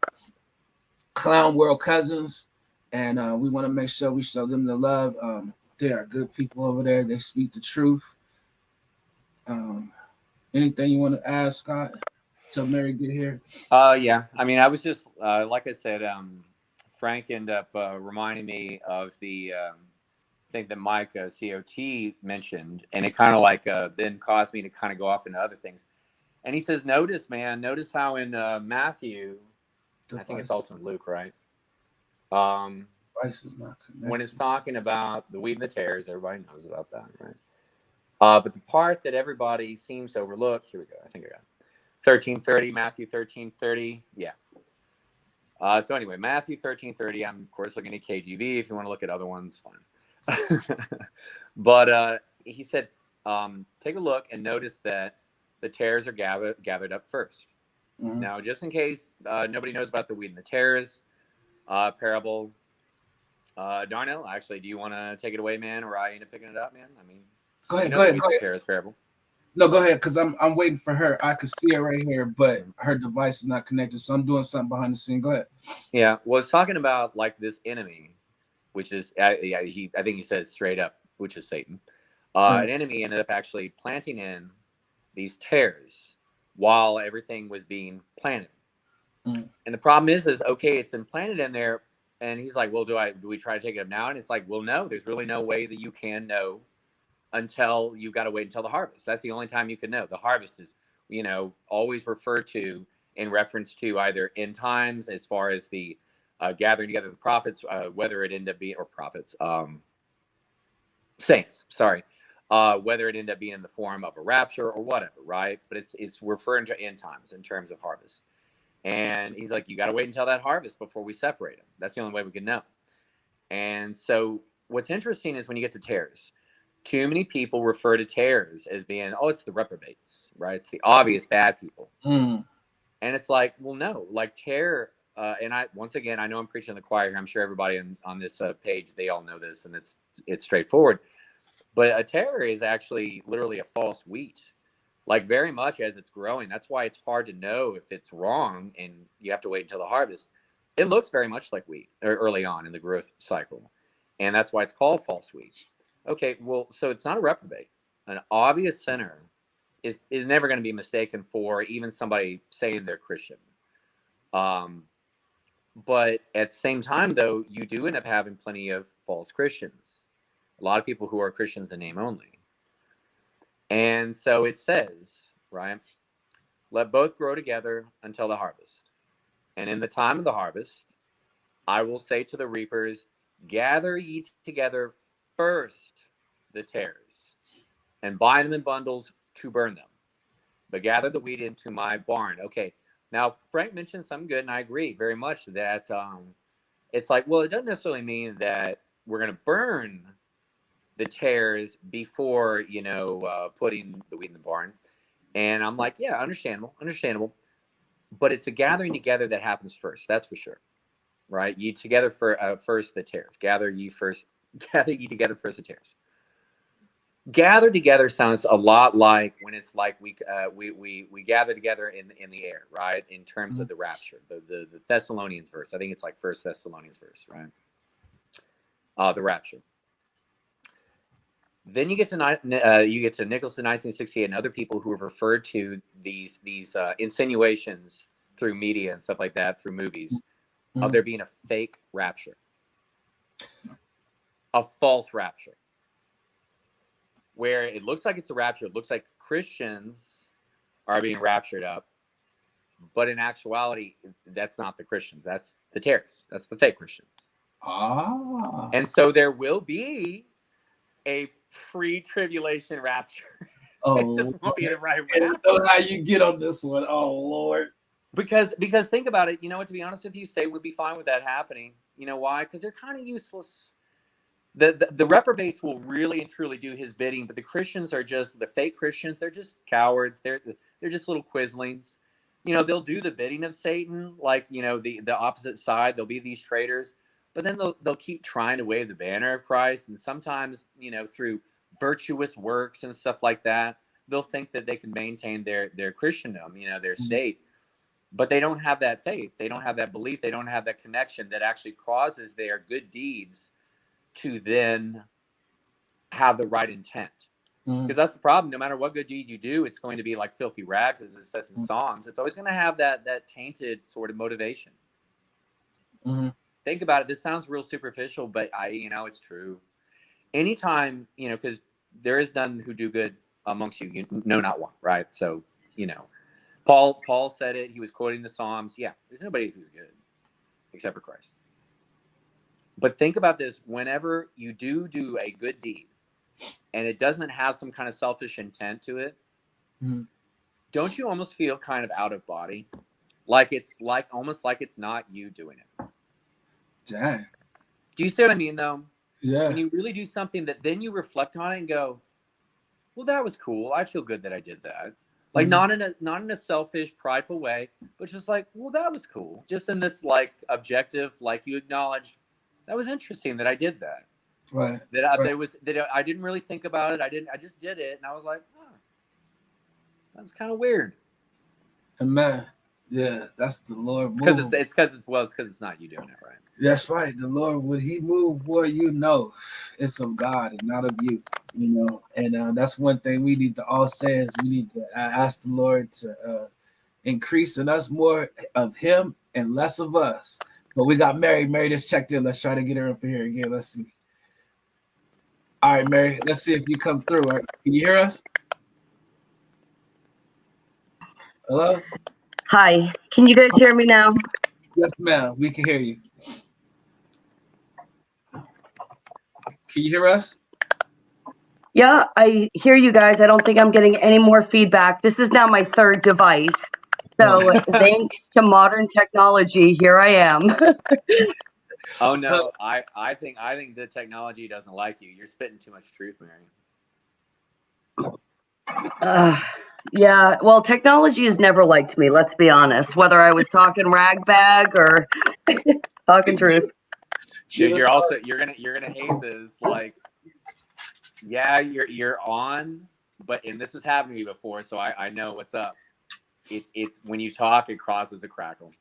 Clown World Cousins. And we want to make sure we show them the love. They are good people over there. They speak the truth. Anything you want to ask, Scott? Till Mary get here. Yeah. I was just like I said, Frank ended up reminding me of the thing that Mike COT mentioned, and it kind of then caused me to kind of go off into other things. And he says, notice how in Matthew, I think it's also in Luke, right? Device is not connected. When it's talking about the wheat and the tares, everybody knows about that, right? But the part that everybody seems to overlook, here we go. I think I got it. 13:30, Matthew 13:30. Yeah. So anyway, Matthew 13:30. I'm of course looking at KJV. If you want to look at other ones, fine. But he said, take a look and notice that the tares are gathered up first. Mm-hmm. Now, just in case nobody knows about the wheat and the tares parable, Darnell, actually, do you want to take it away, man, or I end up picking it up, man? Go ahead. Tares parable. No, go ahead, because I'm waiting for her. I could see her right here, but her device is not connected, so I'm doing something behind the scene. Go ahead. Yeah, well, it's talking about like this enemy, which is I think he says straight up, which is Satan. An enemy ended up actually planting in these tares while everything was being planted. And the problem is okay, it's been planted in there, and he's like, well, do we try to take it up now? And it's like, well, no, there's really no way that you can know until you've got to wait until the harvest. That's the only time you can know. The harvest is, always referred to in reference to either end times, as far as the gathering together the prophets, whether it end up being, or prophets, saints, sorry, whether it end up being in the form of a rapture or whatever, right? But it's referring to end times in terms of harvest. And he's like, you got to wait until that harvest before we separate them. That's the only way we can know. And so what's interesting is when you get to tares, too many people refer to tares as being, oh, it's the reprobates, right? It's the obvious bad people. And it's like, well, no, like tare. And once again, I know I'm preaching to the choir here. I'm sure everybody on this page, they all know this, and it's straightforward. But a tare is actually literally a false wheat, like very much as it's growing. That's why it's hard to know if it's wrong, and you have to wait until the harvest. It looks very much like wheat early on in the growth cycle, and that's why it's called false wheat. Okay, well, so it's not a reprobate. An obvious sinner is never going to be mistaken for even somebody saying they're Christian. But at the same time, though, you do end up having plenty of false Christians. A lot of people who are Christians in name only. And so it says, right, let both grow together until the harvest. And in the time of the harvest, I will say to the reapers, gather ye together first the tares, and bind them in bundles to burn them, but gather the wheat into my barn. Okay, now Frank mentioned something good, and I agree very much that it's like, well, it doesn't necessarily mean that we're going to burn the tares before, putting the wheat in the barn. And I'm like, yeah, understandable. But it's a gathering together that happens first. That's for sure, right? You together for first the tares. Gather ye together first the tares. Gather together sounds a lot like when it's like we gather together in the air, right? In terms of the rapture, the Thessalonians verse. I think it's like First Thessalonians verse, right? The rapture. Then you get to Nicholas of 1968 and other people who have referred to these insinuations through media and stuff like that, through movies, of there being a fake rapture, a false rapture, where it looks like it's a rapture. It looks like Christians are being raptured up, but in actuality, that's not the Christians. That's the tares. That's the fake Christians. And so there will be a pre-tribulation rapture. Oh, it just won't be the right rapture. I don't know how you get on this one. Oh, Lord. Because think about it. You know what? To be honest with you, Satan would be fine with that happening. You know why? Because they're kind of useless. The reprobates will really and truly do his bidding, but the Christians are just the fake Christians. They're just cowards. They're just little quislings. They'll do the bidding of Satan, like the opposite side. They'll be these traitors, but then they'll keep trying to wave the banner of Christ, and sometimes through virtuous works and stuff like that, they'll think that they can maintain their Christendom, their state. But they don't have that faith. They don't have that belief. They don't have that connection that actually causes their good deeds to then have the right intent. Because that's the problem. No matter what good deed you do, it's going to be like filthy rags, as it says in Psalms. It's always going to have that tainted sort of motivation. Think about it. This sounds real superficial, but it's true. Anytime, because there is none who do good amongst you, not one, right? So, Paul said it. He was quoting the Psalms. Yeah, there's nobody who's good except for Christ. But think about this. Whenever you do a good deed and it doesn't have some kind of selfish intent to it, don't you almost feel kind of out of body? Like it's almost like it's not you doing it. Dang. Do you see what I mean, though? Yeah. When you really do something that then you reflect on it and go, well, that was cool. I feel good that I did that. Like not in a selfish, prideful way, but just like, well, that was cool. Just in this like objective, like you acknowledge that was interesting that I did that. Right. That I didn't really think about it. I just did it, and I was like, oh. That's kind of weird. Amen. Yeah, that's the Lord. Because it's not you doing it, right? That's right. The Lord, when He move, boy, you know, it's of God and not of you. You know, and that's one thing we need to all say is we need to ask the Lord to increase in us more of Him and less of us. But we got Mary. Mary just checked in. Let's try to get her up here again. Let's see. All right, Mary. Let's see if you come through. All right. Can you hear us? Hello? Hi. Can you guys hear me now? Yes, ma'am. We can hear you. Can you hear us? Yeah, I hear you guys. I don't think I'm getting any more feedback. This is now my third device. So thanks to modern technology, here I am. Oh no, I think the technology doesn't like you. You're spitting too much truth, Mary. Yeah, well, technology has never liked me, let's be honest, whether I was talking ragbag or talking truth. Dude, you're gonna hate this. Like, yeah, you're on, and this has happened to me before, so I know what's up. It's when you talk, it crosses a crackle.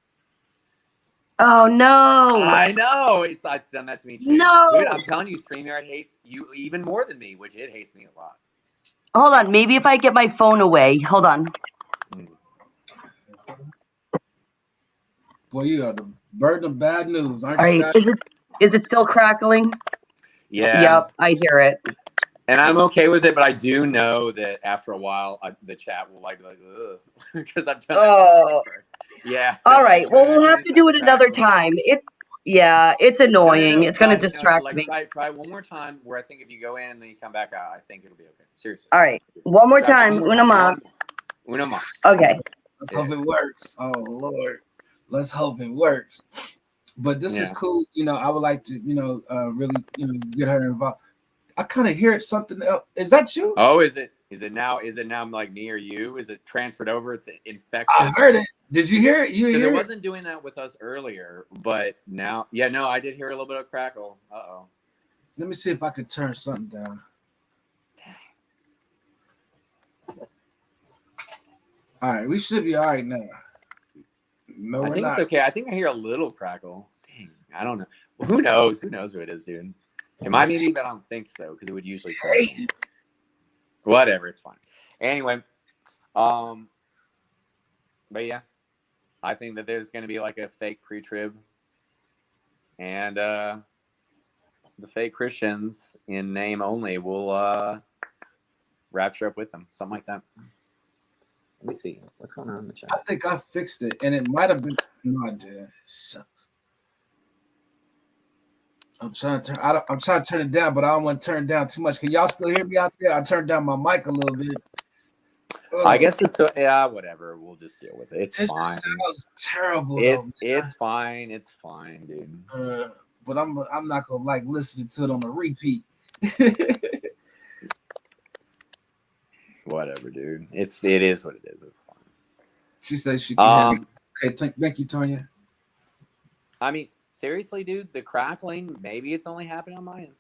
Oh no! I know it's done that to me too. No, dude, I'm telling you, StreamYard hates you even more than me, which it hates me a lot. Hold on, maybe if I get my phone away. Hold on. Boy, you are the burden of bad news, aren't All you? right, is it still crackling? Yeah. Yep, I hear it. And I'm okay with it, but I do know that after a while, the chat will be like, ugh, because I've done that before. Yeah. All right. Well, we'll have to do it another time. It's annoying. No, it's going to distract me. Try one more time where I think if you go in and then you come back out, I think it'll be okay. Seriously. All right. One more time. Uno más. Uno más. Okay. Let's hope it works. Oh, Lord. Let's hope it works. But this is cool. You know, I would like to, really, get her involved. I kind of hear something else. Is that you? Oh, is it now like me or you? Is it transferred over? It's infectious. I heard it. Did you hear it? Because it wasn't doing that with us earlier, but now, no, I did hear a little bit of crackle. Uh-oh. Let me see if I could turn something down. All right, we should be all right now. No, I think it's okay. I think I hear a little crackle. Dang, I don't know. Well, who knows? Who knows who it is, dude? It might be me, but I don't think so because it would usually crackle. Whatever, it's fine. Anyway, but yeah, I think that there's going to be like a fake pre-trib, and the fake Christians in name only will rapture up with them, something like that. Let me see what's going on in the chat. I think I fixed it, and it might have been. No, I did. Shucks. I'm trying to turn it down, but I don't want to turn it down too much. Can y'all still hear me out there? I turned down my mic a little bit. I guess it's whatever. We'll just deal with it. It's fine. It sounds terrible. It's fine. It's fine, dude. But I'm not gonna like listen to it on a repeat. Whatever, dude. It is what it is. It's fine. She says she can hear me. Okay, thank you, Tanya. I mean, seriously, dude, the crackling, maybe it's only happening on my end.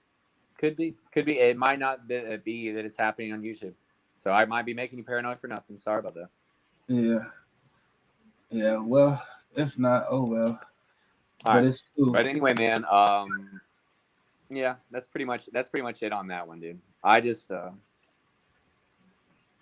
Could be. It might not be that it's happening on YouTube. So I might be making you paranoid for nothing. Sorry about that. Yeah. Well, if not, oh well. But it's cool. But anyway, man. Yeah, that's pretty much it on that one, dude. I just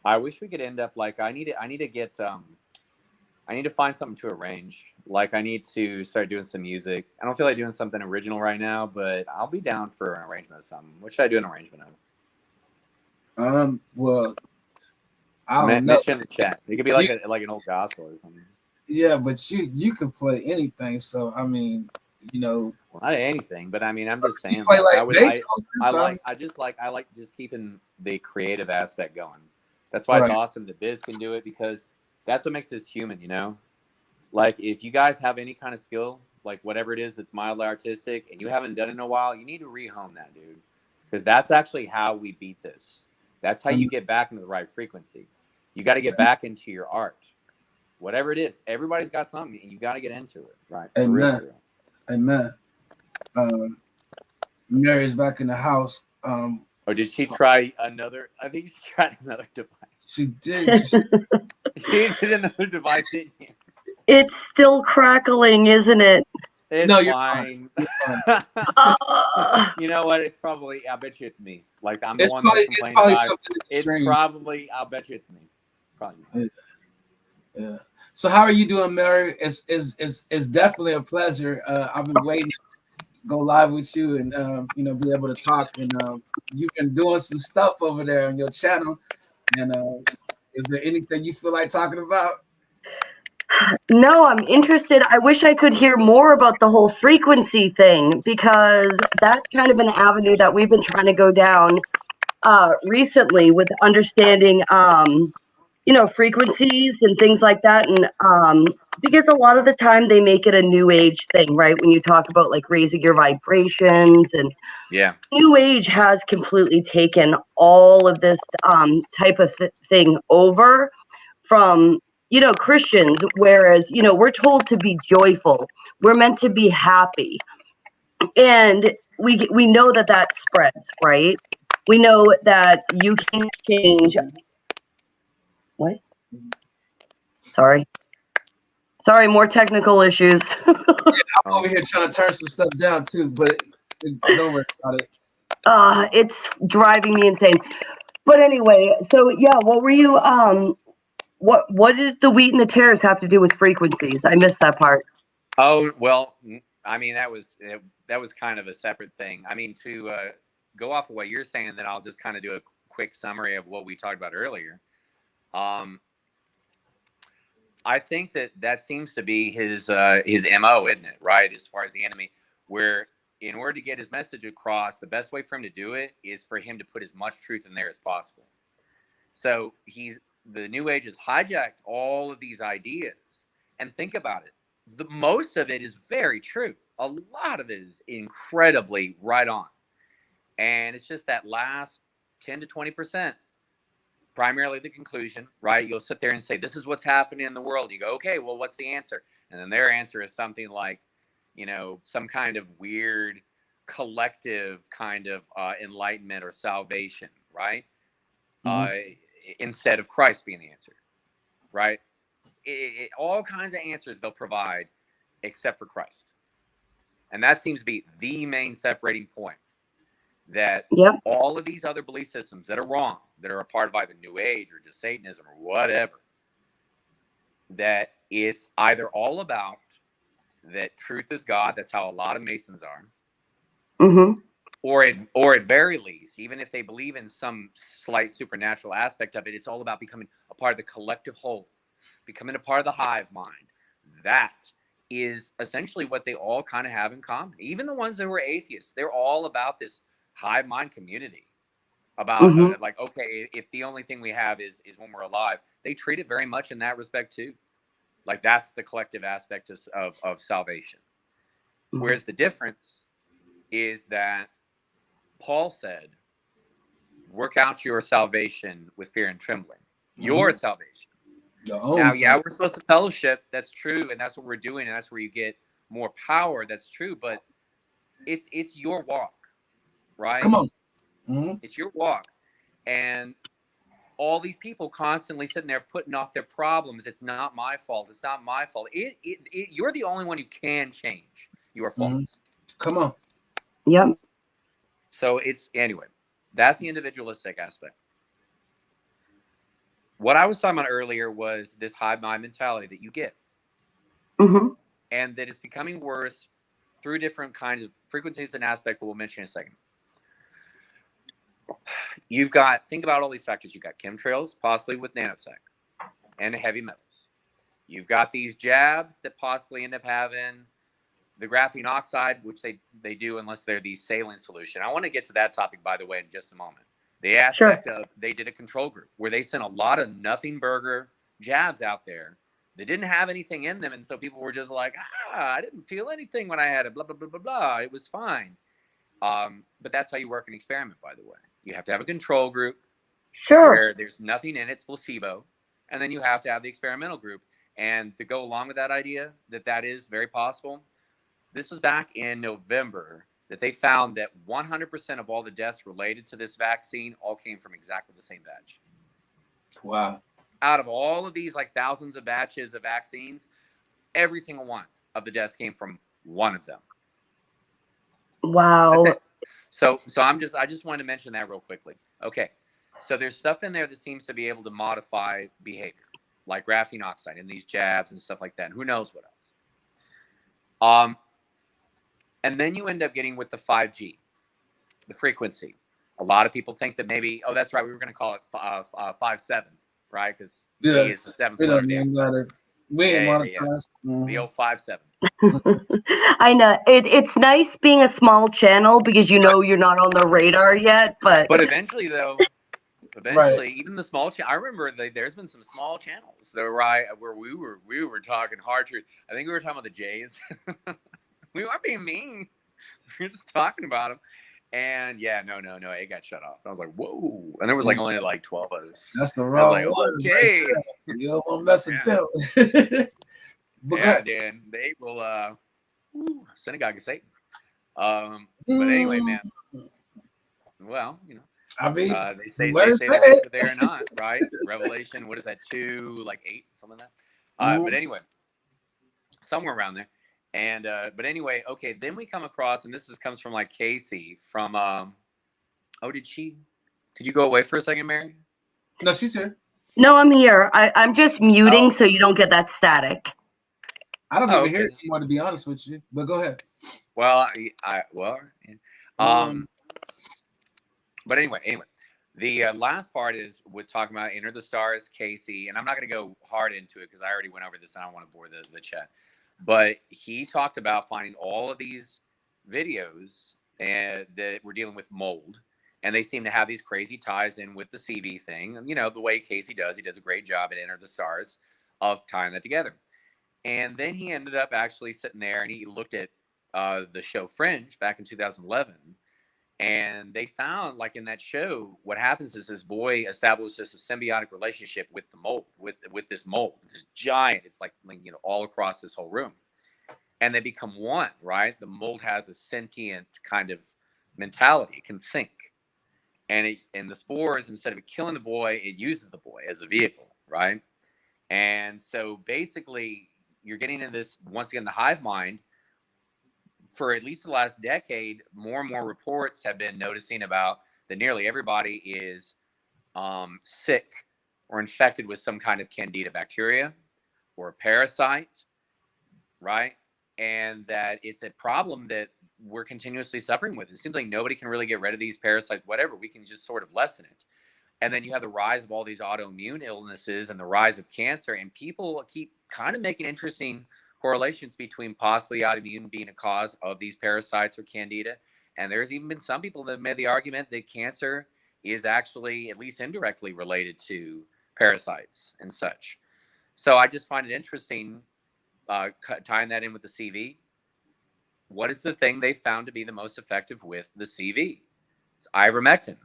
I wish we could end up like I need to get I need to find something to arrange. Like I need to start doing some music. I don't feel like doing something original right now, but I'll be down for an arrangement of something. What should I do an arrangement of? Well, I don't know. Mention in the chat. It could be like an old gospel or something. Yeah, but you could play anything. So I mean, well, not anything, but I mean, I'm just saying. I like just keeping the creative aspect going. That's why it's awesome that Biz can do it because that's what makes us human, you know? Like, if you guys have any kind of skill, like whatever it is that's mildly artistic, and you haven't done it in a while, you need to rehome that, dude. Because that's actually how we beat this. That's how you get back into the right frequency. You got to get back into your art. Whatever it is. Everybody's got something, and you got to get into it, right? Amen. Amen. Mary's back in the house. Did she try another? I think she tried another device. She did. You did another device, didn't you? It's still crackling, isn't it? It's No, you're fine. fine. You're fine. You know what? It's probably. I bet you it's me. Like I'm the It's one that's complaining about it. something It's extreme. probably. I'll bet you it's me. It's probably me. Yeah. So how are you doing, Mary? It's definitely a pleasure. I've been waiting to go live with you and be able to talk. And you've been doing some stuff over there on your channel. And is there anything you feel like talking about? No, I'm interested. I wish I could hear more about the whole frequency thing, because that's kind of an avenue that we've been trying to go down recently, with understanding frequencies and things like that. And because a lot of the time they make it a new age thing, right? When you talk about like raising your vibrations, and Yeah. new age has completely taken all of this type of thing over from Christians, whereas we're told to be joyful, we're meant to be happy, and we know that spreads, right? We know that you can change. What? Sorry, more technical issues. I'm over here trying to turn some stuff down too, but don't worry about it. It's driving me insane. But anyway, so yeah, what were you what did the wheat and the tares have to do with frequencies? I missed that part. Oh well, I mean that was kind of a separate thing. I mean, to go off of what you're saying, then I'll just kind of do a quick summary of what we talked about earlier. I think that seems to be his MO, isn't it? Right, as far as the enemy, where in order to get his message across, the best way for him to do it is for him to put as much truth in there as possible. So the New Age has hijacked all of these ideas, and think about it. The most of it is very true. A lot of it is incredibly right on, and it's just that last 10 to 20%. Primarily the conclusion, right? You'll sit there and say, this is what's happening in the world. You go, okay, well, what's the answer? And then their answer is something like, some kind of weird collective kind of enlightenment or salvation, right? Instead of Christ being the answer, right? All kinds of answers they'll provide except for Christ. And that seems to be the main separating point. That all of these other belief systems that are wrong, that are a part of either New Age or just Satanism or whatever, that it's either all about that truth is God. That's how a lot of Masons are. Or at very least, even if they believe in some slight supernatural aspect of it, it's all about becoming a part of the collective whole, becoming a part of the hive mind. That is essentially what they all kind of have in common. Even the ones that were atheists, they're all about this hive mind community. About like, okay, if the only thing we have is when we're alive, they treat it very much in that respect too. Like that's the collective aspect of salvation. Whereas the difference is that Paul said, work out your salvation with fear and trembling. Your salvation. Now, yeah, we're supposed to fellowship. That's true. And that's what we're doing. And that's where you get more power. That's true. But it's your walk, right? Come on. It's your walk. And all these people constantly sitting there putting off their problems. It's not my fault. It's not my fault. You're the only one who can change your faults. Come on. Yep. So anyway, that's the individualistic aspect. What I was talking about earlier was this hive mind mentality that you get. And that it's becoming worse through different kinds of frequencies and aspects we'll mention in a second. Think about all these factors. You've got chemtrails, possibly with nanotech, and heavy metals. You've got these jabs that possibly end up having the graphene oxide, which they do unless they're the saline solution. I want to get to that topic, by the way, in just a moment. The aspect of they did a control group where they sent a lot of nothing burger jabs out there that didn't have anything in them. And so people were just like, I didn't feel anything when I had it, blah, blah, blah, blah, blah. It was fine. But that's how you work an experiment, by the way. You have to have a control group where there's nothing in it, it's placebo. And then you have to have the experimental group. And to go along with that idea, that is very possible. This was back in November that they found that 100% of all the deaths related to this vaccine all came from exactly the same batch. Wow. Out of all of these like thousands of batches of vaccines, every single one of the deaths came from one of them. Wow. That's it. So I just wanted to mention that real quickly. Okay. So there's stuff in there that seems to be able to modify behavior, like graphene oxide in these jabs and stuff like that. And who knows what else. And then you end up getting with the 5G, the frequency. A lot of people think that maybe, oh, that's right, we were going to call it 5-7, right? Because G is the seventh letter. We ain't monetized. Mm-hmm. The old 5-7. I know it's nice being a small channel because you're not on the radar yet, but eventually though, even the small channel. I remember there's been some small channels that where we were talking hard truth. I think we were talking about the Jays. We weren't being mean. We were just talking about them. And yeah, no, it got shut off. I was like, whoa. And there was like only like 12 of us. That's the wrong I was like, okay. Right, you don't want to mess with them. Yeah, Dan. They will synagogue of Satan. But anyway, man. Well, I mean, they say that they're not, right? Revelation, what is that, 2, like 8, something like that. But anyway, somewhere around there. And but anyway, okay, then we come across, and comes from like Casey from did you go away for a second, Mary? No, she's here. No, I'm here. I'm just muting so you don't get that static. I don't even hear it anymore, to be honest with you. But go ahead. Well, but anyway, the last part is we're talking about Enter the Stars, Casey, and I'm not going to go hard into it because I already went over this and I don't want to bore the chat. But he talked about finding all of these videos that were dealing with mold, and they seem to have these crazy ties in with the CV thing. And, the way Casey does, he does a great job at Enter the Stars of tying that together. And then he ended up actually sitting there and he looked at the show Fringe back in 2011. And they found, like in that show, what happens is this boy establishes a symbiotic relationship with the mold, with this mold, this giant. It's like all across this whole room, and they become one. Right? The mold has a sentient kind of mentality; it can think, and the spores, instead of killing the boy, it uses the boy as a vehicle. Right? And so basically, you're getting into this once again, the hive mind. For at least the last decade, more and more reports have been noticing about that nearly everybody is sick or infected with some kind of candida bacteria or a parasite, right? And that it's a problem that we're continuously suffering with. It seems like nobody can really get rid of these parasites, whatever. We can just sort of lessen it. And then you have the rise of all these autoimmune illnesses and the rise of cancer, and people keep kind of making interesting correlations between possibly autoimmune being a cause of these parasites or candida. And there's even been some people that made the argument that cancer is actually at least indirectly related to parasites and such. So I just find it interesting tying that in with the CV. What is the thing they found to be the most effective with the CV? It's ivermectin.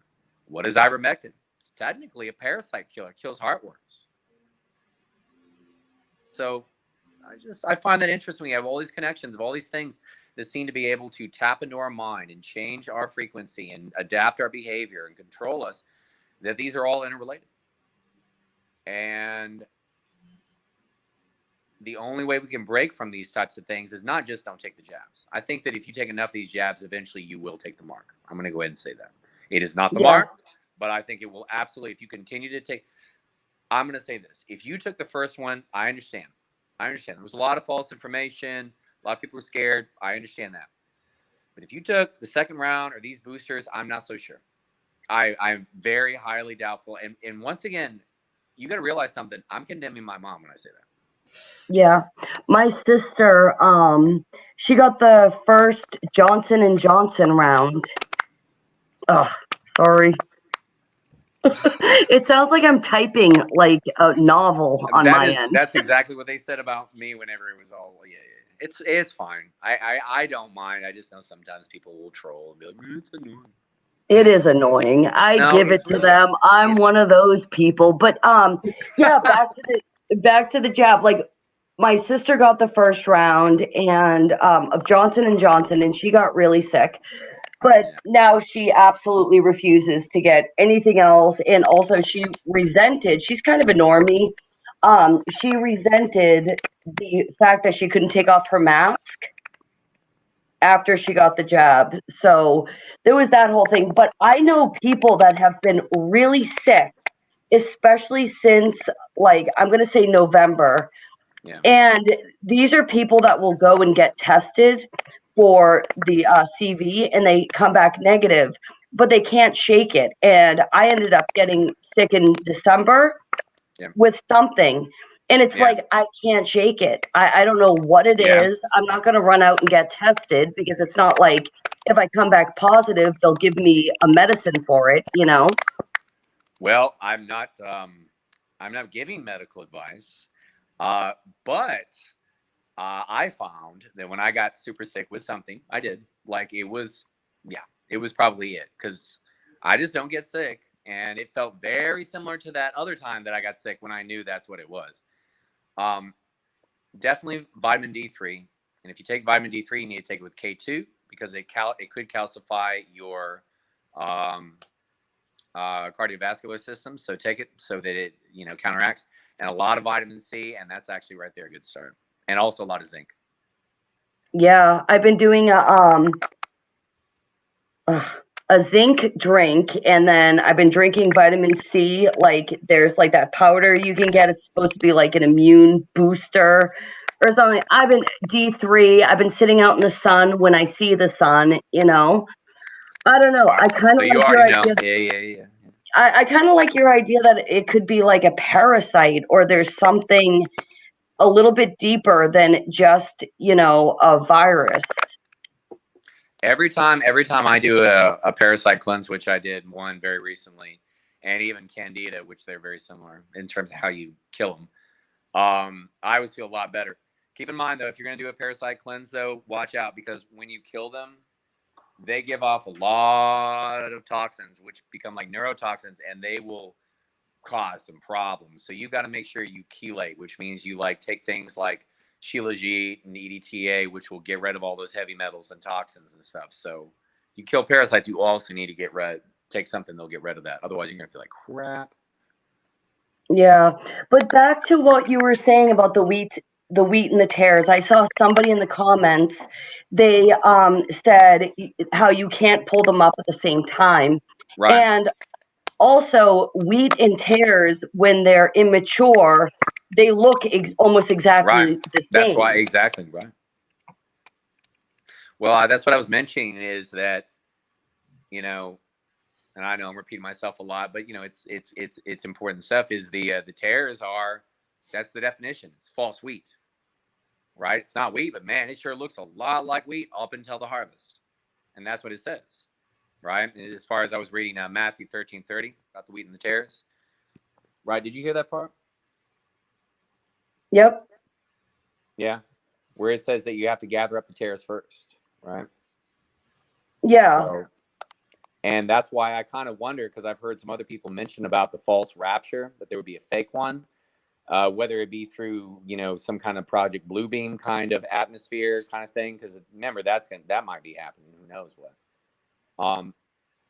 What is ivermectin? It's technically a parasite killer. It kills heartworms. So I find that interesting. We have all these connections of all these things that seem to be able to tap into our mind and change our frequency and adapt our behavior and control us, that these are all interrelated. And the only way we can break from these types of things is not just don't take the jabs. I think that if you take enough of these jabs, eventually you will take the mark. I'm going to go ahead and say that. It is not the mark, but I think it will absolutely, if you continue to take, I'm going to say this. If you took the first one, I understand. There was a lot of false information. A lot of people were scared. I understand that. But if you took the second round or these boosters, I'm not so sure. I'm very highly doubtful. And once again, you got to realize something. I'm condemning my mom when I say that. Yeah. My sister, she got the first Johnson & Johnson round. Oh, sorry. It sounds like I'm typing like a novel on my end. That's exactly what they said about me whenever it was all, It's fine. I don't mind. I just know sometimes people will troll and be like, it's annoying. It is annoying. I give it to them. I'm one of those people. But yeah, back to the jab. Like my sister got the first round and of Johnson & Johnson, and she got really sick. But now she absolutely refuses to get anything else. And also she's kind of a normie. She resented the fact that she couldn't take off her mask after she got the jab. So there was that whole thing. But I know people that have been really sick, especially since, like, I'm going to say November. Yeah. And these are people that will go and get tested for the CV and they come back negative, but they can't shake it. And I ended up getting sick in December with something. And it's like, I can't shake it. I don't know what it is. I'm not going to run out and get tested because it's not like if I come back positive, they'll give me a medicine for it, you know? Well, I'm not giving medical advice, but I found that when I got super sick with something, I did, like, it was probably it, because I just don't get sick, and it felt very similar to that other time that I got sick when I knew that's what it was. Definitely vitamin D3, and if you take vitamin D3, you need to take it with K2 because it could calcify your cardiovascular system. So take it so that it counteracts, and a lot of vitamin C, and that's actually right there a good start, and also a lot of zinc. Yeah, I've been doing a zinc drink, and then I've been drinking vitamin C. Like, there's like that powder you can get. It's supposed to be like an immune booster or something. I've been D3. I've been sitting out in the sun when I see the sun, you know. I don't know. I kind So of you like your already know. idea. Yeah. I kind of like your idea that it could be like a parasite or there's something a little bit deeper than just, a virus. Every time I do a parasite cleanse, which I did one very recently, and even candida, which they're very similar in terms of how you kill them, I always feel a lot better. Keep in mind, though, if you're going to do a parasite cleanse, though, watch out, because when you kill them, they give off a lot of toxins, which become like neurotoxins, and they will cause some problems. So you've got to make sure you chelate, which means you take things like Shilajit and EDTA, which will get rid of all those heavy metals and toxins and stuff. So you kill parasites, you also need to take something that'll get rid of that. Otherwise, you're gonna feel like crap. Yeah, but back to what you were saying about the wheat and the tares. I saw somebody in the comments. They said how you can't pull them up at the same time, Right. and also wheat and tares when they're immature, they look almost exactly the That's same. why, exactly, right. Well, that's what I was mentioning is that, and I know I'm repeating myself a lot, but it's important stuff. Is the tares are, that's the definition. It's false wheat, right? It's not wheat, but man, it sure looks a lot like wheat up until the harvest, and that's what it says, right? As far as I was reading Matthew 13:30 about the wheat and the tares, right? Did you hear that part? Yep. Yeah, where it says that you have to gather up the tares first, right? Yeah. So, and that's why I kind of wonder, because I've heard some other people mention about the false rapture, that there would be a fake one, whether it be through some kind of Project Bluebeam kind of atmosphere kind of thing. Because remember, that might be happening. Who knows what?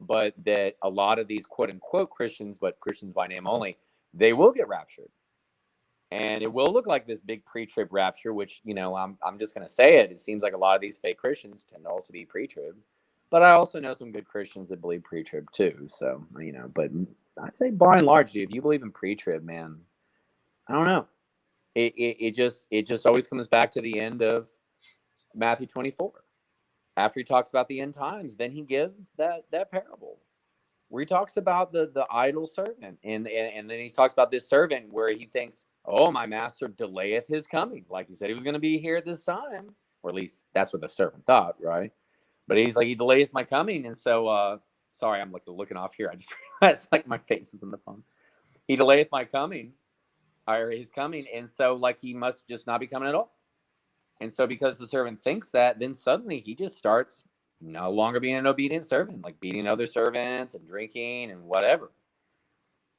But that a lot of these quote unquote Christians, but Christians by name only, they will get raptured, and it will look like this big pre-trib rapture. Which I'm just going to say it. It seems like a lot of these fake Christians tend to also be pre-trib. But I also know some good Christians that believe pre-trib too. So, but I'd say by and large, dude, if you believe in pre-trib, man, I don't know. It just always comes back to the end of Matthew 24. After he talks about the end times, then he gives that parable where he talks about the idle servant, and then he talks about this servant where he thinks, oh, my master delayeth his coming, like he said he was going to be here at this time, or at least that's what the servant thought, right? But he's like, he delays my coming. And so, sorry, I'm looking off here. I just realized my face is in the phone. He delayeth my coming, or his coming. And so he must just not be coming at all. And so because the servant thinks that, then suddenly he just starts no longer being an obedient servant, like beating other servants and drinking and whatever.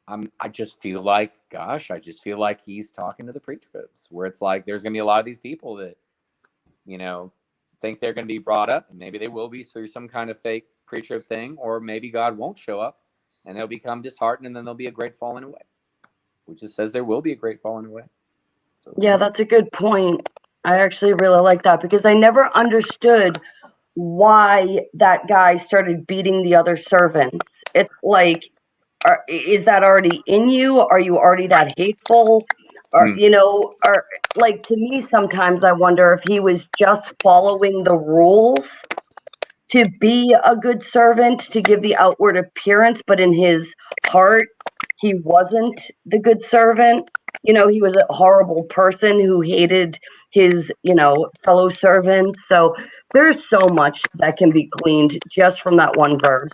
I just feel like, gosh, he's talking to the pre-tribs, where it's like there's going to be a lot of these people that, think they're going to be brought up, and maybe they will be through some kind of fake pre-trib thing, or maybe God won't show up and they'll become disheartened, and then there'll be a great falling away, which just says there will be a great falling away. So, yeah, that's a good point. I actually really like that, because I never understood why that guy started beating the other servants. It's like, is that already in you? Are you already that hateful? Or, or like, to me, sometimes I wonder if he was just following the rules to be a good servant, to give the outward appearance, but in his heart, he wasn't the good servant. He was a horrible person who hated his, fellow servants. So there's so much that can be gleaned just from that one verse.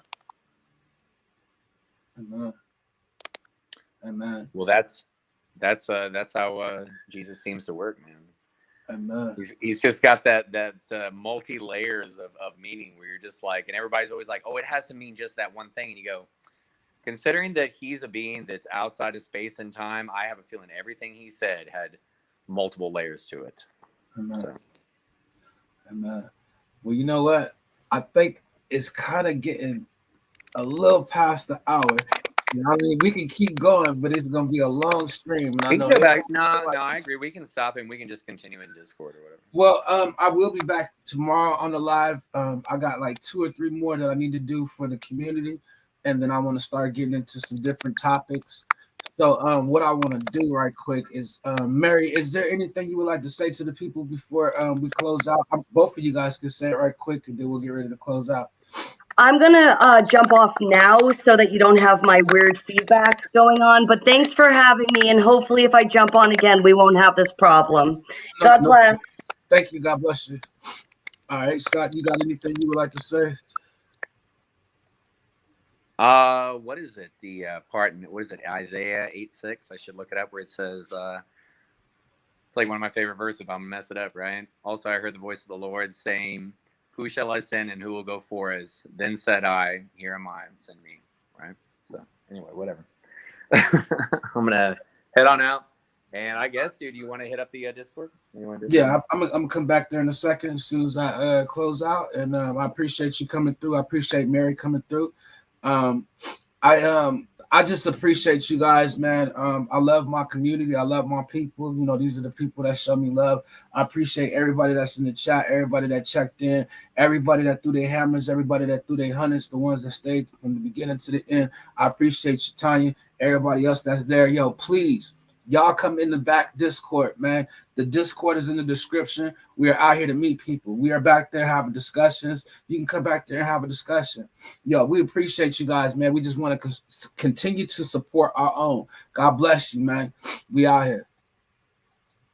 Amen. Amen. Well, that's how Jesus seems to work, man. Amen. He's just got that multi layers of meaning, where you're just like, and everybody's always like, oh, it has to mean just that one thing, and you go, considering that he's a being that's outside of space and time, I have a feeling everything he said had multiple layers to it. Amen. So. Amen. Well, you know what? I think it's kind of getting a little past the hour. I mean, we can keep going, but it's going to be a long stream. And I know. No, I agree. We can stop and we can just continue in Discord or whatever. Well, I will be back tomorrow on the live. I got like 2 or 3 more that I need to do for the community, and then I want to start getting into some different topics. So, what I want to do right quick is, Mary, is there anything you would like to say to the people before we close out? Both of you guys can say it right quick, and then we'll get ready to close out. I'm going to jump off now so that you don't have my weird feedback going on. But thanks for having me. And hopefully if I jump on again, we won't have this problem. God bless. Thank you. God bless you. All right, Scott, you got anything you would like to say? What is it? The part, what is it? Isaiah 8:6. I should look it up, where it says, it's like one of my favorite verses, if I'm gonna mess it up, right? Also, I heard the voice of the Lord saying, who shall I send and who will go for us? Then said I, here am I, send me. Right? So anyway, whatever. I'm gonna head on out, and I guess, dude, you want to hit up the Discord? Yeah, I'm gonna come back there in a second as soon as I close out. And I appreciate you coming through. I appreciate Mary coming through. I just appreciate you guys, man. I love my community. I love my people. These are the people that show me love. I appreciate everybody that's in the chat, everybody that checked in, everybody that threw their hammers, everybody that threw their hundreds, the ones that stayed from the beginning to the end. I appreciate you, Tanya. Everybody else that's there, yo, please, y'all come in the back Discord, man. The Discord is in the description. We are out here to meet people. We are back there having discussions. You can come back there and have a discussion. Yo, we appreciate you guys, man. We just want to continue to support our own. God bless you, man. We out here.